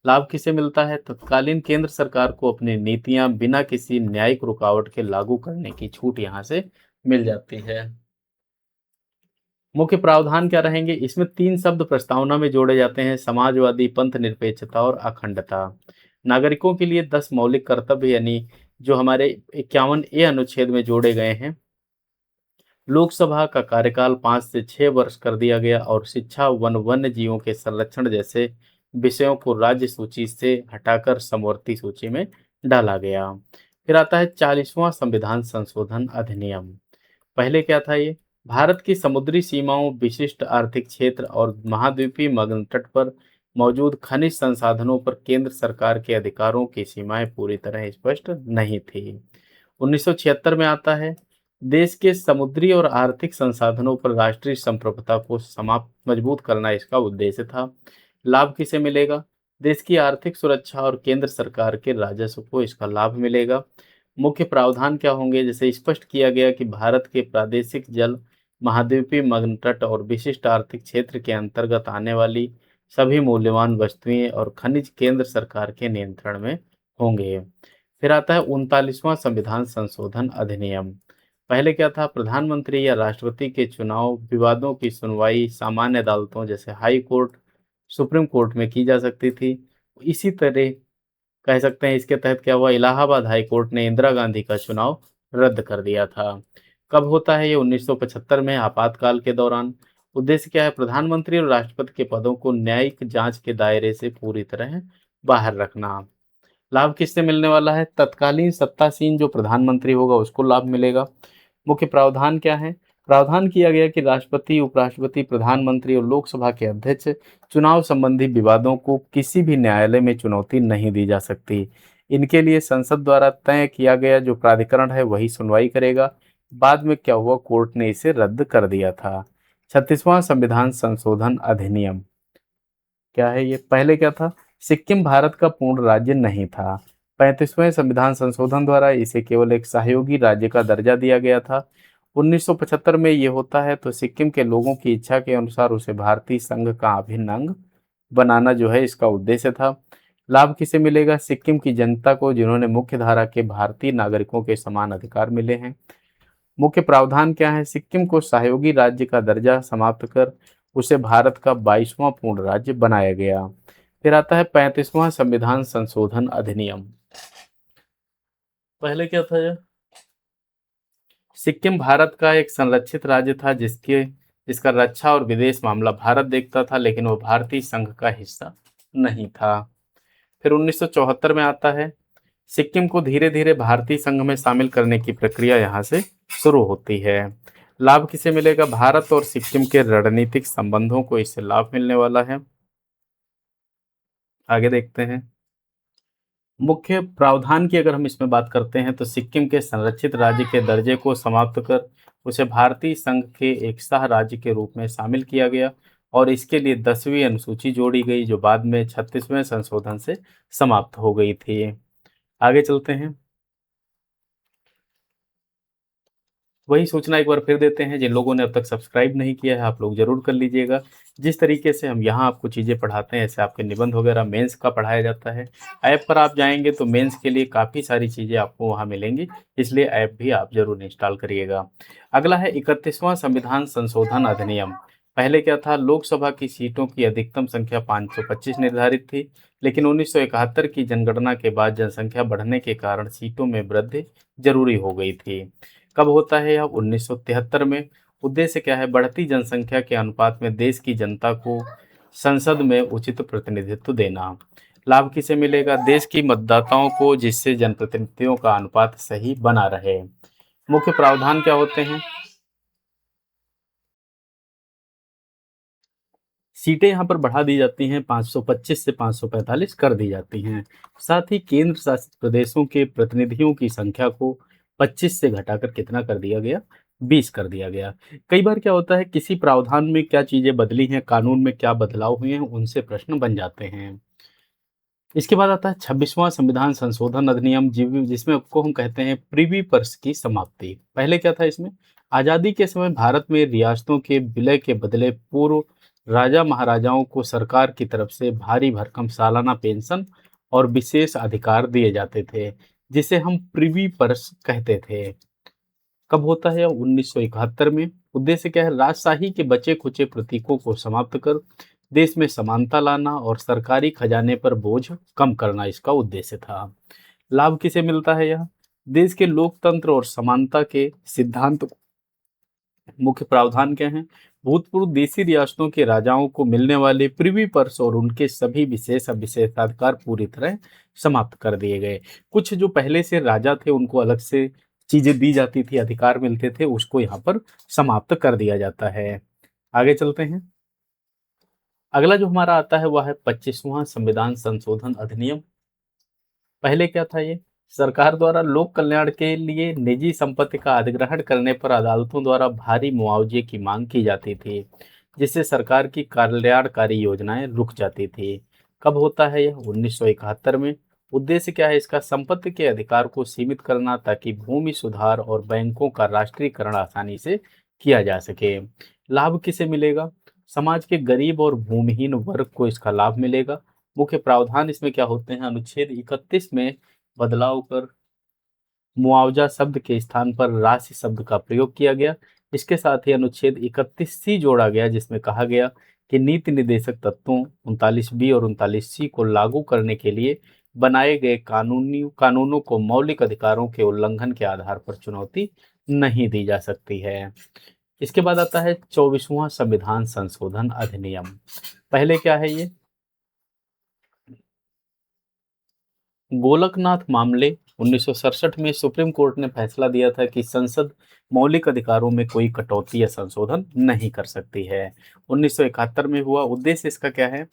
लाभ किसे मिलता है? तत्कालीन केंद्र सरकार को अपनी नीतियां बिना किसी न्यायिक रुकावट के लागू करने की छूट यहां से मिल जाती है। मुख्य प्रावधान क्या रहेंगे? इसमें 3 शब्द प्रस्तावना में जोड़े जाते हैं: समाजवादी, पंथ निरपेक्षता और अखंडता। नागरिकों के लिए 10 मौलिक कर्तव्य यानी जो हमारे 51A अनुच्छेद में जोड़े गए हैं। लोकसभा का कार्यकाल 5 से 6 वर्ष कर दिया गया और शिक्षा, वन्य जीवों के संरक्षण जैसे विषयों को राज्य सूची से हटाकर समवर्ती सूची में डाला गया। फिर आता है 40वां संविधान संशोधन अधिनियम। पहले क्या था ये? भारत की समुद्री सीमाओं, विशिष्ट आर्थिक क्षेत्र और महाद्वीपीय मग्न तट पर मौजूद खनिज संसाधनों पर केंद्र सरकार के अधिकारों की सीमाएं पूरी तरह स्पष्ट नहीं थी। 1976 में आता है। देश के समुद्री और आर्थिक संसाधनों पर राष्ट्रीय संप्रभुता को समाप्त मजबूत करना इसका उद्देश्य था। लाभ किसे मिलेगा? देश की आर्थिक सुरक्षा और केंद्र सरकार के राजस्व को इसका लाभ मिलेगा। मुख्य प्रावधान क्या होंगे? जैसे स्पष्ट किया गया कि भारत के प्रादेशिक जल, महाद्वीपीय मग्न तट और विशिष्ट आर्थिक क्षेत्र के अंतर्गत आने वाली सभी मूल्यवान वस्तुएं और खनिज केंद्र सरकार के नियंत्रण में होंगे। फिर आता है 39वां संविधान संशोधन अधिनियम। पहले क्या था? प्रधानमंत्री या राष्ट्रपति के चुनाव, विवादों की सुनवाई सामान्य अदालतों जैसे हाई कोर्ट, सुप्रीम कोर्ट में की जा सकती थी। इसी तरह कह सकते हैं इसके तहत क्या हुआ? इलाहाबाद हाई कोर्ट ने इंदिरा गांधी का चुनाव रद्द कर दिया था। कब होता है ये? 1975 में, आपातकाल के दौरान। उद्देश्य क्या है? प्रधानमंत्री और राष्ट्रपति के पदों को न्यायिक जांच के दायरे से पूरी तरह बाहर रखना। लाभ किससे मिलने वाला है? तत्कालीन सत्तासीन जो प्रधानमंत्री होगा उसको लाभ मिलेगा। मुख्य प्रावधान क्या है? प्रावधान किया गया कि राष्ट्रपति, उपराष्ट्रपति, प्रधानमंत्री और लोकसभा के अध्यक्ष चुनाव संबंधी विवादों को किसी भी न्यायालय में चुनौती नहीं दी जा सकती। इनके लिए संसद द्वारा तय किया गया जो प्राधिकरण है वही सुनवाई करेगा। बाद में क्या हुआ? कोर्ट ने इसे रद्द कर दिया था। 36वां संविधान संशोधन अधिनियम क्या है ये? पहले क्या था? सिक्किम भारत का पूर्ण राज्य नहीं था। 35वें संविधान संशोधन द्वारा इसे केवल एक सहयोगी राज्य का दर्जा दिया गया था। 1975 में ये होता है तो सिक्किम के लोगों की इच्छा के अनुसार उसे भारतीय संघ का अभिन्न अंग बनाना जो है इसका उद्देश्य था। लाभ किसे मिलेगा? सिक्किम की जनता को, जिन्होंने मुख्य धारा के भारतीय नागरिकों के समान अधिकार मिले हैं। मुख्य प्रावधान क्या है? सिक्किम को सहयोगी राज्य का दर्जा समाप्त कर उसे भारत का 22वां पूर्ण राज्य बनाया गया। फिर आता है 35वां संविधान संशोधन अधिनियम। पहले क्या था यह? सिक्किम भारत का एक संरक्षित राज्य था जिसका रक्षा और विदेश मामला भारत देखता था, लेकिन वो भारतीय संघ का हिस्सा नहीं था। फिर 1974 में आता है, सिक्किम को धीरे धीरे भारतीय संघ में शामिल करने की प्रक्रिया यहाँ से शुरू होती है। लाभ किसे मिलेगा? भारत और सिक्किम के रणनीतिक संबंधों को इससे लाभ मिलने वाला है। आगे देखते हैं। मुख्य प्रावधान की अगर हम इसमें बात करते हैं तो सिक्किम के संरक्षित राज्य के दर्जे को समाप्त कर उसे भारतीय संघ के एक सह राज्य के रूप में शामिल किया गया और इसके लिए 10वीं अनुसूची जोड़ी गई जो बाद में 36वें संशोधन से समाप्त हो गई थी। आगे चलते हैं। वही सूचना एक बार फिर देते हैं, जिन लोगों ने अब तक सब्सक्राइब नहीं किया है आप लोग जरूर कर लीजिएगा। जिस तरीके से हम यहाँ आपको चीज़ें पढ़ाते हैं ऐसे आपके निबंध वगैरह मेंस का पढ़ाया जाता है। ऐप पर आप जाएंगे तो मेंस के लिए काफ़ी सारी चीज़ें आपको वहाँ मिलेंगी, इसलिए ऐप भी आप जरूर इंस्टॉल करिएगा। अगला है 31वां संविधान संशोधन अधिनियम। पहले क्या था? लोकसभा की सीटों की अधिकतम संख्या 525 निर्धारित थी, लेकिन 1971 की जनगणना के बाद जनसंख्या बढ़ने के कारण सीटों में वृद्धि जरूरी हो गई थी। कब होता है यह? 1973 में। उद्देश्य क्या है? बढ़ती जनसंख्या के अनुपात में देश की जनता को संसद में उचित प्रतिनिधित्व देना। लाभ किसे मिलेगा? देश की मतदाताओं को, जिससे जनप्रतिनिधियों का अनुपात सही बना रहे। मुख्य प्रावधान क्या होते हैं? सीटें यहाँ पर बढ़ा दी जाती हैं, 525 से 545 कर दी जाती हैं। साथ ही केंद्र शासित प्रदेशों के प्रतिनिधियों की संख्या को 25 से घटाकर कितना कर दिया गया? 20 कर दिया गया। कई बार क्या होता है, किसी प्रावधान में क्या चीजें बदली हैं, कानून में क्या बदलाव हुए हैं, उनसे प्रश्न बन जाते हैं। इसके बाद आता है 26वां संविधान संशोधन अधिनियम, जिसमें आपको हम कहते हैं प्रीवी पर्स की समाप्ति। पहले क्या था इसमें? आजादी के समय भारत में रियासतों के विलय के बदले पूर्व राजा महाराजाओं को सरकार की तरफ से भारी भरकम सालाना पेंशन और विशेष अधिकार दिए जाते थे, जिसे हम प्रीवी पर्स कहते थे। कब होता है? 1971 में। उद्देश्य क्या है? राजशाही के बचे खुचे प्रतीकों को समाप्त कर देश में समानता लाना और सरकारी खजाने पर बोझ कम करना इसका उद्देश्य था। लाभ किसे मिलता है? यह देश के लोकतंत्र और समानता के सिद्धांत। मुख्य प्रावधान क्या है? भूतपूर्व देशी रियासतों के राजाओं को मिलने वाले प्रिवी पर्स और उनके सभी विशेष विशेषाधिकार पूरी तरह समाप्त कर दिए गए। कुछ जो पहले से राजा थे उनको अलग से चीजें दी जाती थी, अधिकार मिलते थे, उसको यहाँ पर समाप्त कर दिया जाता है। आगे चलते हैं। अगला जो हमारा आता है वह है 25वां संविधान संशोधन अधिनियम। पहले क्या था ये? सरकार द्वारा लोक कल्याण के लिए निजी संपत्ति का अधिग्रहण करने पर अदालतों द्वारा भारी मुआवजे की मांग की जाती थी, जिससे सरकार की कल्याणकारी योजनाएं रुक जाती थी। कब होता है यह? 1971 में। उद्देश्य क्या है इसका? संपत्ति के अधिकार को सीमित करना ताकि भूमि सुधार और बैंकों का राष्ट्रीयकरण आसानी से किया जा सके। लाभ किसे मिलेगा? समाज के गरीब और भूमिहीन वर्ग को इसका लाभ मिलेगा। मुख्य प्रावधान इसमें क्या होते हैं? अनुच्छेद 31 में बदलाव कर मुआवजा शब्द के स्थान पर राशि शब्द का प्रयोग किया गया। इसके साथ ही अनुच्छेद 31C जोड़ा गया, जिसमें कहा गया कि नीति निर्देशक तत्वों 39B और 39C को लागू करने के लिए बनाए गए कानूनों को मौलिक अधिकारों के उल्लंघन के आधार पर चुनौती नहीं दी जा सकती है। इसके बाद आता है 24वां संविधान संशोधन अधिनियम। पहले क्या है ये? गोलकनाथ मामले 1967 में सुप्रीम कोर्ट ने फैसला दिया था कि संसद मौलिक अधिकारों में कोई कटौती या संशोधन नहीं कर सकती है। 1971 में हुआ। उद्देश्य इसका क्या है?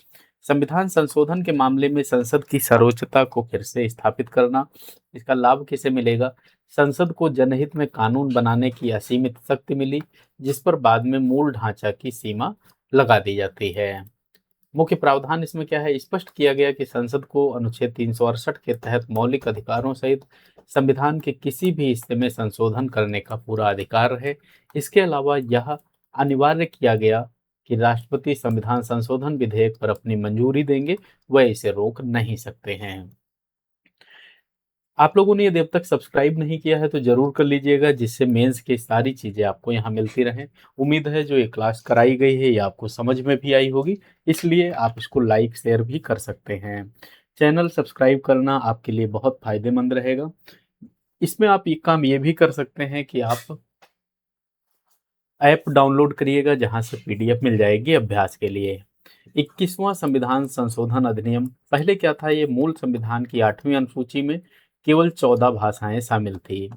संविधान संशोधन के मामले में संसद की सर्वोच्चता को फिर से स्थापित करना। इसका लाभ किसे मिलेगा? संसद को जनहित में कानून बनाने की असीमित शक्ति मिली, जिस पर बाद में मूल ढांचा की सीमा लगा दी जाती है। मुख्य प्रावधान इसमें क्या है? स्पष्ट किया गया कि संसद को अनुच्छेद 368 के तहत मौलिक अधिकारों सहित संविधान के किसी भी हिस्से में संशोधन करने का पूरा अधिकार है। इसके अलावा यह अनिवार्य किया गया कि राष्ट्रपति संविधान संशोधन विधेयक पर अपनी मंजूरी देंगे, वह इसे रोक नहीं सकते हैं। आप लोगों ने यदि अब तक सब्सक्राइब नहीं किया है तो जरूर कर लीजिएगा, जिससे मेंस की सारी चीजें आपको यहाँ मिलती रहें। उम्मीद है जो ये क्लास कराई गई है ये आपको समझ में भी आई होगी, इसलिए आप इसको लाइक शेयर भी कर सकते हैं। चैनल सब्सक्राइब करना आपके लिए बहुत फायदेमंद रहेगा। इसमें आप एक काम ये भी कर सकते हैं कि आप ऐप डाउनलोड करिएगा, जहां से पीडीएफ मिल जाएगी अभ्यास के लिए। 21वां संविधान संशोधन अधिनियम। पहले क्या था? ये मूल संविधान की 8वीं अनुसूची में केवल 14 भाषाएं शामिल थी।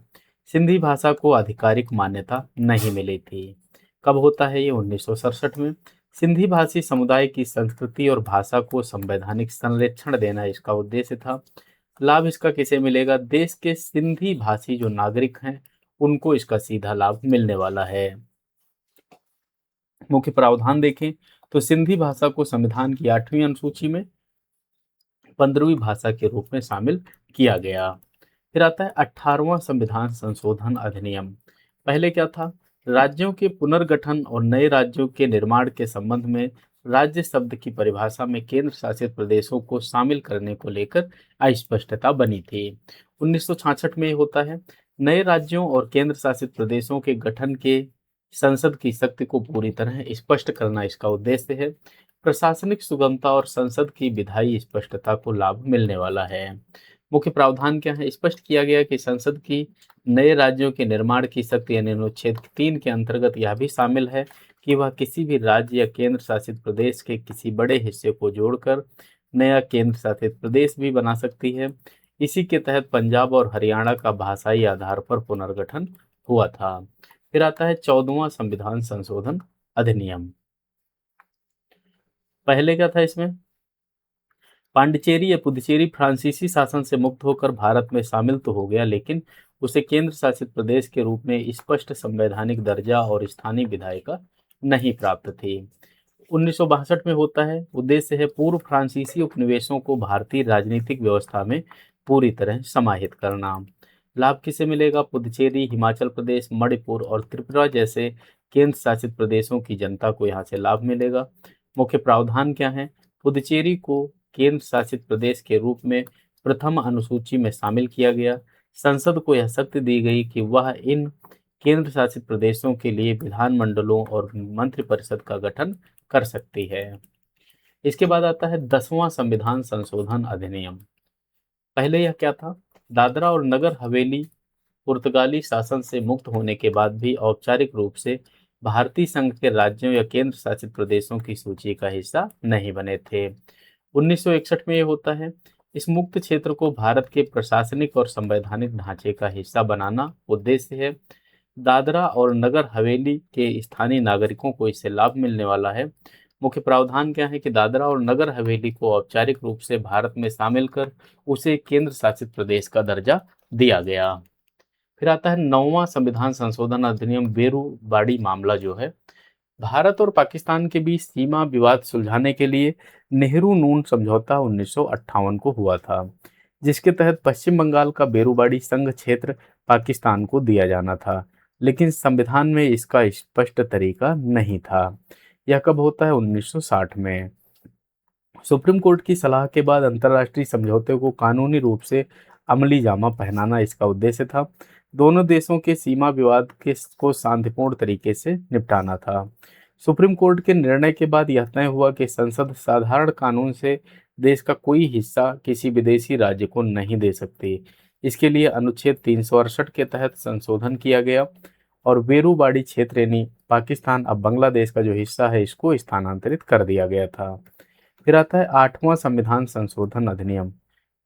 सिंधी भाषा को आधिकारिक मान्यता नहीं मिली थी। कब होता है ये? 1967 में। सिंधी भाषी समुदाय की संस्कृति और भाषा को संवैधानिक संरक्षण देना इसका उद्देश्य था। लाभ इसका किसे मिलेगा? देश के सिंधी भाषी जो नागरिक हैं उनको इसका सीधा लाभ मिलने वाला है। मुख्य प्रावधान देखें तो सिंधी भाषा को संविधान की 8वीं अनुसूची में 15वीं भाषा के रूप में शामिल किया गया। फिर आता है 18वां संविधान संशोधन अधिनियम। पहले क्या था? राज्यों के पुनर्गठन और नए राज्यों के निर्माण के संबंध में राज्य शब्द की परिभाषा में केंद्र शासित प्रदेशों को शामिल करने को लेकर अस्पष्टता बनी थी। 1966 में ये होता है। नए राज्यों और केंद्र शासित प्रदेशों के गठन के संसद की शक्ति को पूरी तरह स्पष्ट करना इसका उद्देश्य है। प्रशासनिक सुगमता और संसद की विधायी स्पष्टता को लाभ मिलने वाला है। मुख्य प्रावधान क्या है? स्पष्ट किया गया कि संसद की नए राज्यों के निर्माण की शक्ति, यानी अनुच्छेद 3 के अंतर्गत यह भी शामिल है कि वह किसी भी राज्य या केंद्र शासित प्रदेश के किसी बड़े हिस्से को जोड़कर नया केंद्र शासित प्रदेश भी बना सकती है। इसी के तहत पंजाब और हरियाणा का भाषाई आधार पर पुनर्गठन हुआ था। फिर आता है 14वां संविधान संशोधन अधिनियम। पहले क्या था इसमें? पांडिचेरी या पुदुचेरी फ्रांसीसी शासन से मुक्त होकर भारत में शामिल तो हो गया, लेकिन उसे केंद्र शासित प्रदेश के रूप में स्पष्ट संवैधानिक दर्जा और स्थानीय विधायिका नहीं प्राप्त थी। 1962 में होता है। उद्देश्य है पूर्व फ्रांसीसी उपनिवेशों को भारतीय राजनीतिक व्यवस्था में पूरी तरह समाहित करना। लाभ किसे मिलेगा? पुदुचेरी, हिमाचल प्रदेश, मणिपुर और त्रिपुरा जैसे केंद्र शासित प्रदेशों की जनता को यहाँ से लाभ मिलेगा। मुख्य प्रावधान क्या है? पुदुचेरी को केंद्र शासित प्रदेश के रूप में प्रथम अनुसूची में शामिल किया गया। संसद को यह शक्ति दी गई कि वह इन केंद्र शासित प्रदेशों के लिए विधानमंडलों और मंत्रिपरिषद का गठन कर सकती है। इसके बाद आता है 10वां संविधान संशोधन अधिनियम। पहले यह क्या था? दादरा और नगर हवेली पुर्तगाली शासन से मुक्त होने के बाद भी औपचारिक रूप से भारतीय संघ के राज्यों या केंद्र शासित प्रदेशों की सूची का हिस्सा नहीं बने थे। 1961 में ये होता है। इस मुक्त क्षेत्र को भारत के प्रशासनिक और संवैधानिक ढांचे का हिस्सा बनाना उद्देश्य है। दादरा और नगर हवेली के स्थानीय नागरिकों को इससे लाभ मिलने वाला है। मुख्य प्रावधान क्या है कि दादरा और नगर हवेली को औपचारिक रूप से भारत में शामिल कर उसे केंद्र शासित प्रदेश का दर्जा दिया गया। फिर आता है 9वां संविधान संशोधन अधिनियम, बेरूबाड़ी मामला जो है। भारत और पाकिस्तान के बीच सीमा विवाद सुलझाने के लिए नेहरू नून समझौता 1958 को हुआ था, जिसके तहत पश्चिम बंगाल का बेरूबाड़ी संघ क्षेत्र पाकिस्तान को दिया जाना था, लेकिन संविधान में इसका स्पष्ट तरीका नहीं था। यह कब होता है? 1960 में। सुप्रीम कोर्ट की सलाह के बाद अंतर्राष्ट्रीय समझौते को कानूनी रूप से अमली जामा पहनाना इसका उद्देश्य था। दोनों देशों के सीमा विवाद के को शांतिपूर्ण तरीके से निपटाना था। सुप्रीम कोर्ट के निर्णय के बाद यह तय हुआ कि संसद साधारण कानून से देश का कोई हिस्सा किसी विदेशी राज्य को नहीं दे सकती। इसके लिए अनुच्छेद 368 के तहत संशोधन किया गया और वेरूबाड़ी क्षेत्र यानी पाकिस्तान अब बांग्लादेश का जो हिस्सा है इसको स्थानांतरित कर दिया गया था। फिर आता है 8वां संविधान संशोधन अधिनियम।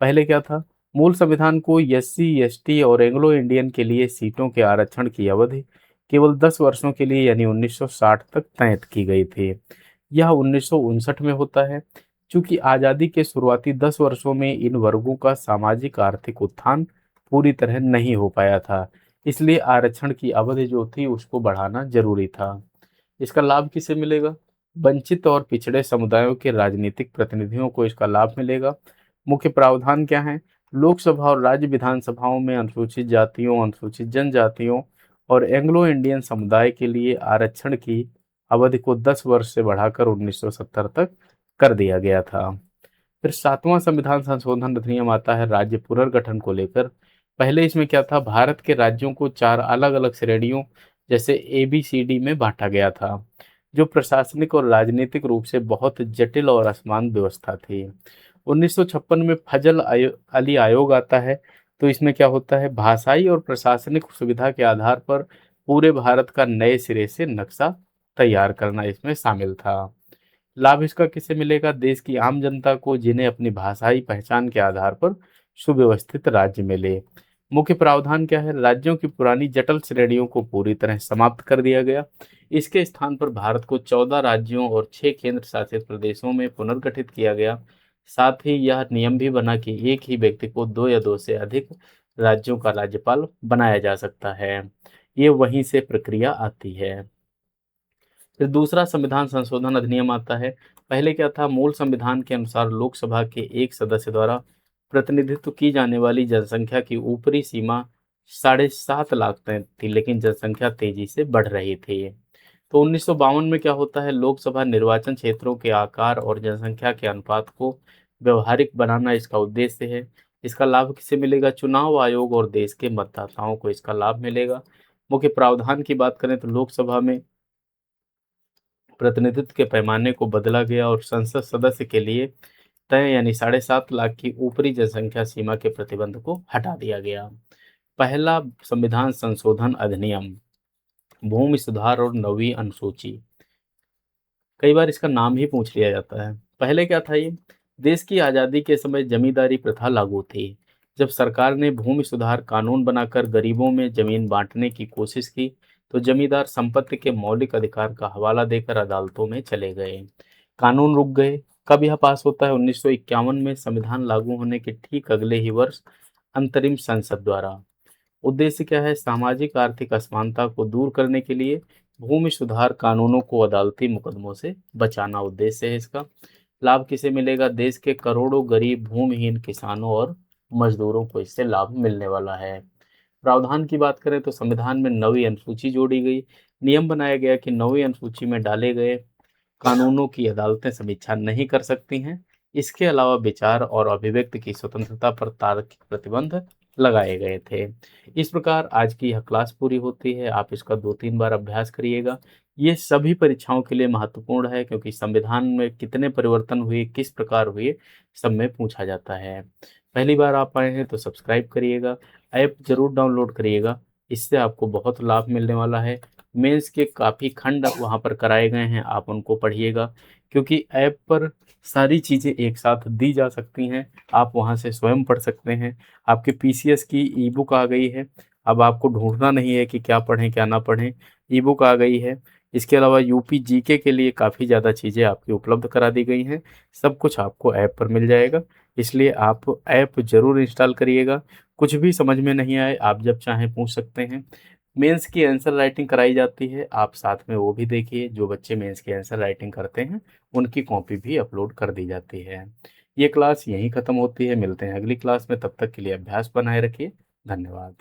पहले क्या था? मूल संविधान को एससी, एसटी और एंग्लो इंडियन के लिए सीटों के आरक्षण की अवधि केवल 10 वर्षों के लिए यानी 1960 तक तय की गई थी। यह 1959 में होता है। चूंकि आज़ादी के शुरुआती 10 वर्षों में इन वर्गों का सामाजिक आर्थिक उत्थान पूरी तरह नहीं हो पाया था, इसलिए आरक्षण की अवधि जो थी उसको बढ़ाना जरूरी था। इसका लाभ किसे मिलेगा? वंचित और पिछड़े समुदायों के राजनीतिक प्रतिनिधियों को इसका लाभ मिलेगा। मुख्य प्रावधान क्या है? लोकसभा और राज्य विधानसभाओं में अनुसूचित जातियों, अनुसूचित जनजातियों और एंग्लो इंडियन समुदाय के लिए आरक्षण की अवधि को 10 वर्ष से बढ़ाकर 1970 तक कर दिया गया था। फिर 7वां संविधान संशोधन अधिनियम आता है राज्य पुनर्गठन को लेकर। पहले इसमें क्या था? भारत के राज्यों को 4 अलग अलग श्रेणियों जैसे ABCD में बांटा गया था, जो प्रशासनिक और राजनीतिक रूप से बहुत जटिल और असमान व्यवस्था थी। 1956 में अली आयोग आता है। तो इसमें क्या होता है? भाषाई और प्रशासनिक सुविधा के आधार पर पूरे भारत का नए सिरे से नक्शा तैयार करना इसमें शामिल था। लाभ इसका किसे मिलेगा? देश की आम जनता को, जिन्हें अपनी भाषाई पहचान के आधार पर सुव्यवस्थित राज्य मिले। मुख्य प्रावधान क्या है? राज्यों की पुरानी जटिल श्रेणियों को पूरी तरह समाप्त कर दिया गया। इसके स्थान पर भारत को 14 राज्यों और 6 केंद्र शासित प्रदेशों में पुनर्गठित किया गया। साथ ही यह नियम भी बना कि एक ही व्यक्ति को 2 या 2 से अधिक राज्यों का राज्यपाल बनाया जा सकता है। ये वहीं से प्रक्रिया आती है। फिर दूसरा संविधान संशोधन अधिनियम आता है। पहले क्या था? मूल संविधान के अनुसार लोकसभा के एक सदस्य द्वारा प्रतिनिधित्व की जाने वाली जनसंख्या की ऊपरी सीमा 7.5 लाख तक थी, लेकिन जनसंख्या तेजी से बढ़ रही थी। तो 1952 में क्या होता है? लोकसभा निर्वाचन क्षेत्रों के आकार और जनसंख्या के अनुपात को व्यवहारिक बनाना इसका उद्देश्य है। इसका लाभ किसे मिलेगा? चुनाव आयोग और देश के मतदाताओं को इसका लाभ मिलेगा। मुख्य प्रावधान की बात करें तो लोकसभा में प्रतिनिधित्व के पैमाने को बदला गया और संसद सदस्य के लिए तय यानी 7.5 लाख की ऊपरी जनसंख्या सीमा के प्रतिबंध को हटा दिया गया। पहला संविधान संशोधन अधिनियम, भूमि सुधार और 9वीं अनुसूची। कई बार इसका नाम ही पूछ लिया जाता है। पहले क्या था ये? देश की आज़ादी के समय जमींदारी प्रथा लागू थी। जब सरकार ने भूमि सुधार कानून बनाकर गरीबों में जमीन बांटने की कोशिश की, तो जमींदार संपत्ति के मौलिक अधिकार का हवाला देकर अदालतों में चले गए। कानून रुक गए। कब यह पास होता है? 1951 में संविधान लागू होने के ठीक अगले ही वर्ष अंतरिम संसद द्वारा। उद्देश्य क्या है? सामाजिक आर्थिक असमानता को दूर करने के लिए भूमि सुधार कानूनों को अदालती मुकदमों से बचाना उद्देश्य है इसका। लाभ किसे मिलेगा? देश के करोड़ों गरीब भूमिहीन किसानों और मजदूरों को इससे लाभ मिलने वाला है। प्रावधान की बात करें तो संविधान में 9वीं अनुसूची जोड़ी गई। नियम बनाया गया कि 9वीं अनुसूची में डाले गए कानूनों की अदालतें समीक्षा नहीं कर सकती हैं। इसके अलावा विचार और अभिव्यक्ति की स्वतंत्रता पर तार्किक प्रतिबंध लगाए गए थे। इस प्रकार आज की यह क्लास पूरी होती है। आप इसका 2-3 बार अभ्यास करिएगा। ये सभी परीक्षाओं के लिए महत्वपूर्ण है, क्योंकि संविधान में कितने परिवर्तन हुए, किस प्रकार हुए, सब में पूछा जाता है। पहली बार आप आए हैं तो सब्सक्राइब करिएगा, ऐप जरूर डाउनलोड करिएगा। इससे आपको बहुत लाभ मिलने वाला है। मेंस के काफ़ी खंड वहाँ पर कराए गए हैं, आप उनको पढ़िएगा, क्योंकि ऐप पर सारी चीज़ें एक साथ दी जा सकती हैं। आप वहाँ से स्वयं पढ़ सकते हैं। आपके PCS की ई बुक आ गई है। अब आपको ढूंढना नहीं है कि क्या पढ़ें क्या ना पढ़ें, ई बुक आ गई है। इसके अलावा यूपी जीके के लिए काफ़ी ज़्यादा चीज़ें आपकी उपलब्ध करा दी गई हैं। सब कुछ आपको ऐप पर मिल जाएगा, इसलिए आप ऐप ज़रूर इंस्टॉल करिएगा। कुछ भी समझ में नहीं आए, आप जब चाहें पूछ सकते हैं। मेंस की आंसर राइटिंग कराई जाती है, आप साथ में वो भी देखिए। जो बच्चे मेंस की आंसर राइटिंग करते हैं उनकी कॉपी भी अपलोड कर दी जाती है। ये क्लास यहीं ख़त्म होती है। मिलते हैं अगली क्लास में, तब तक के लिए अभ्यास बनाए रखिए। धन्यवाद।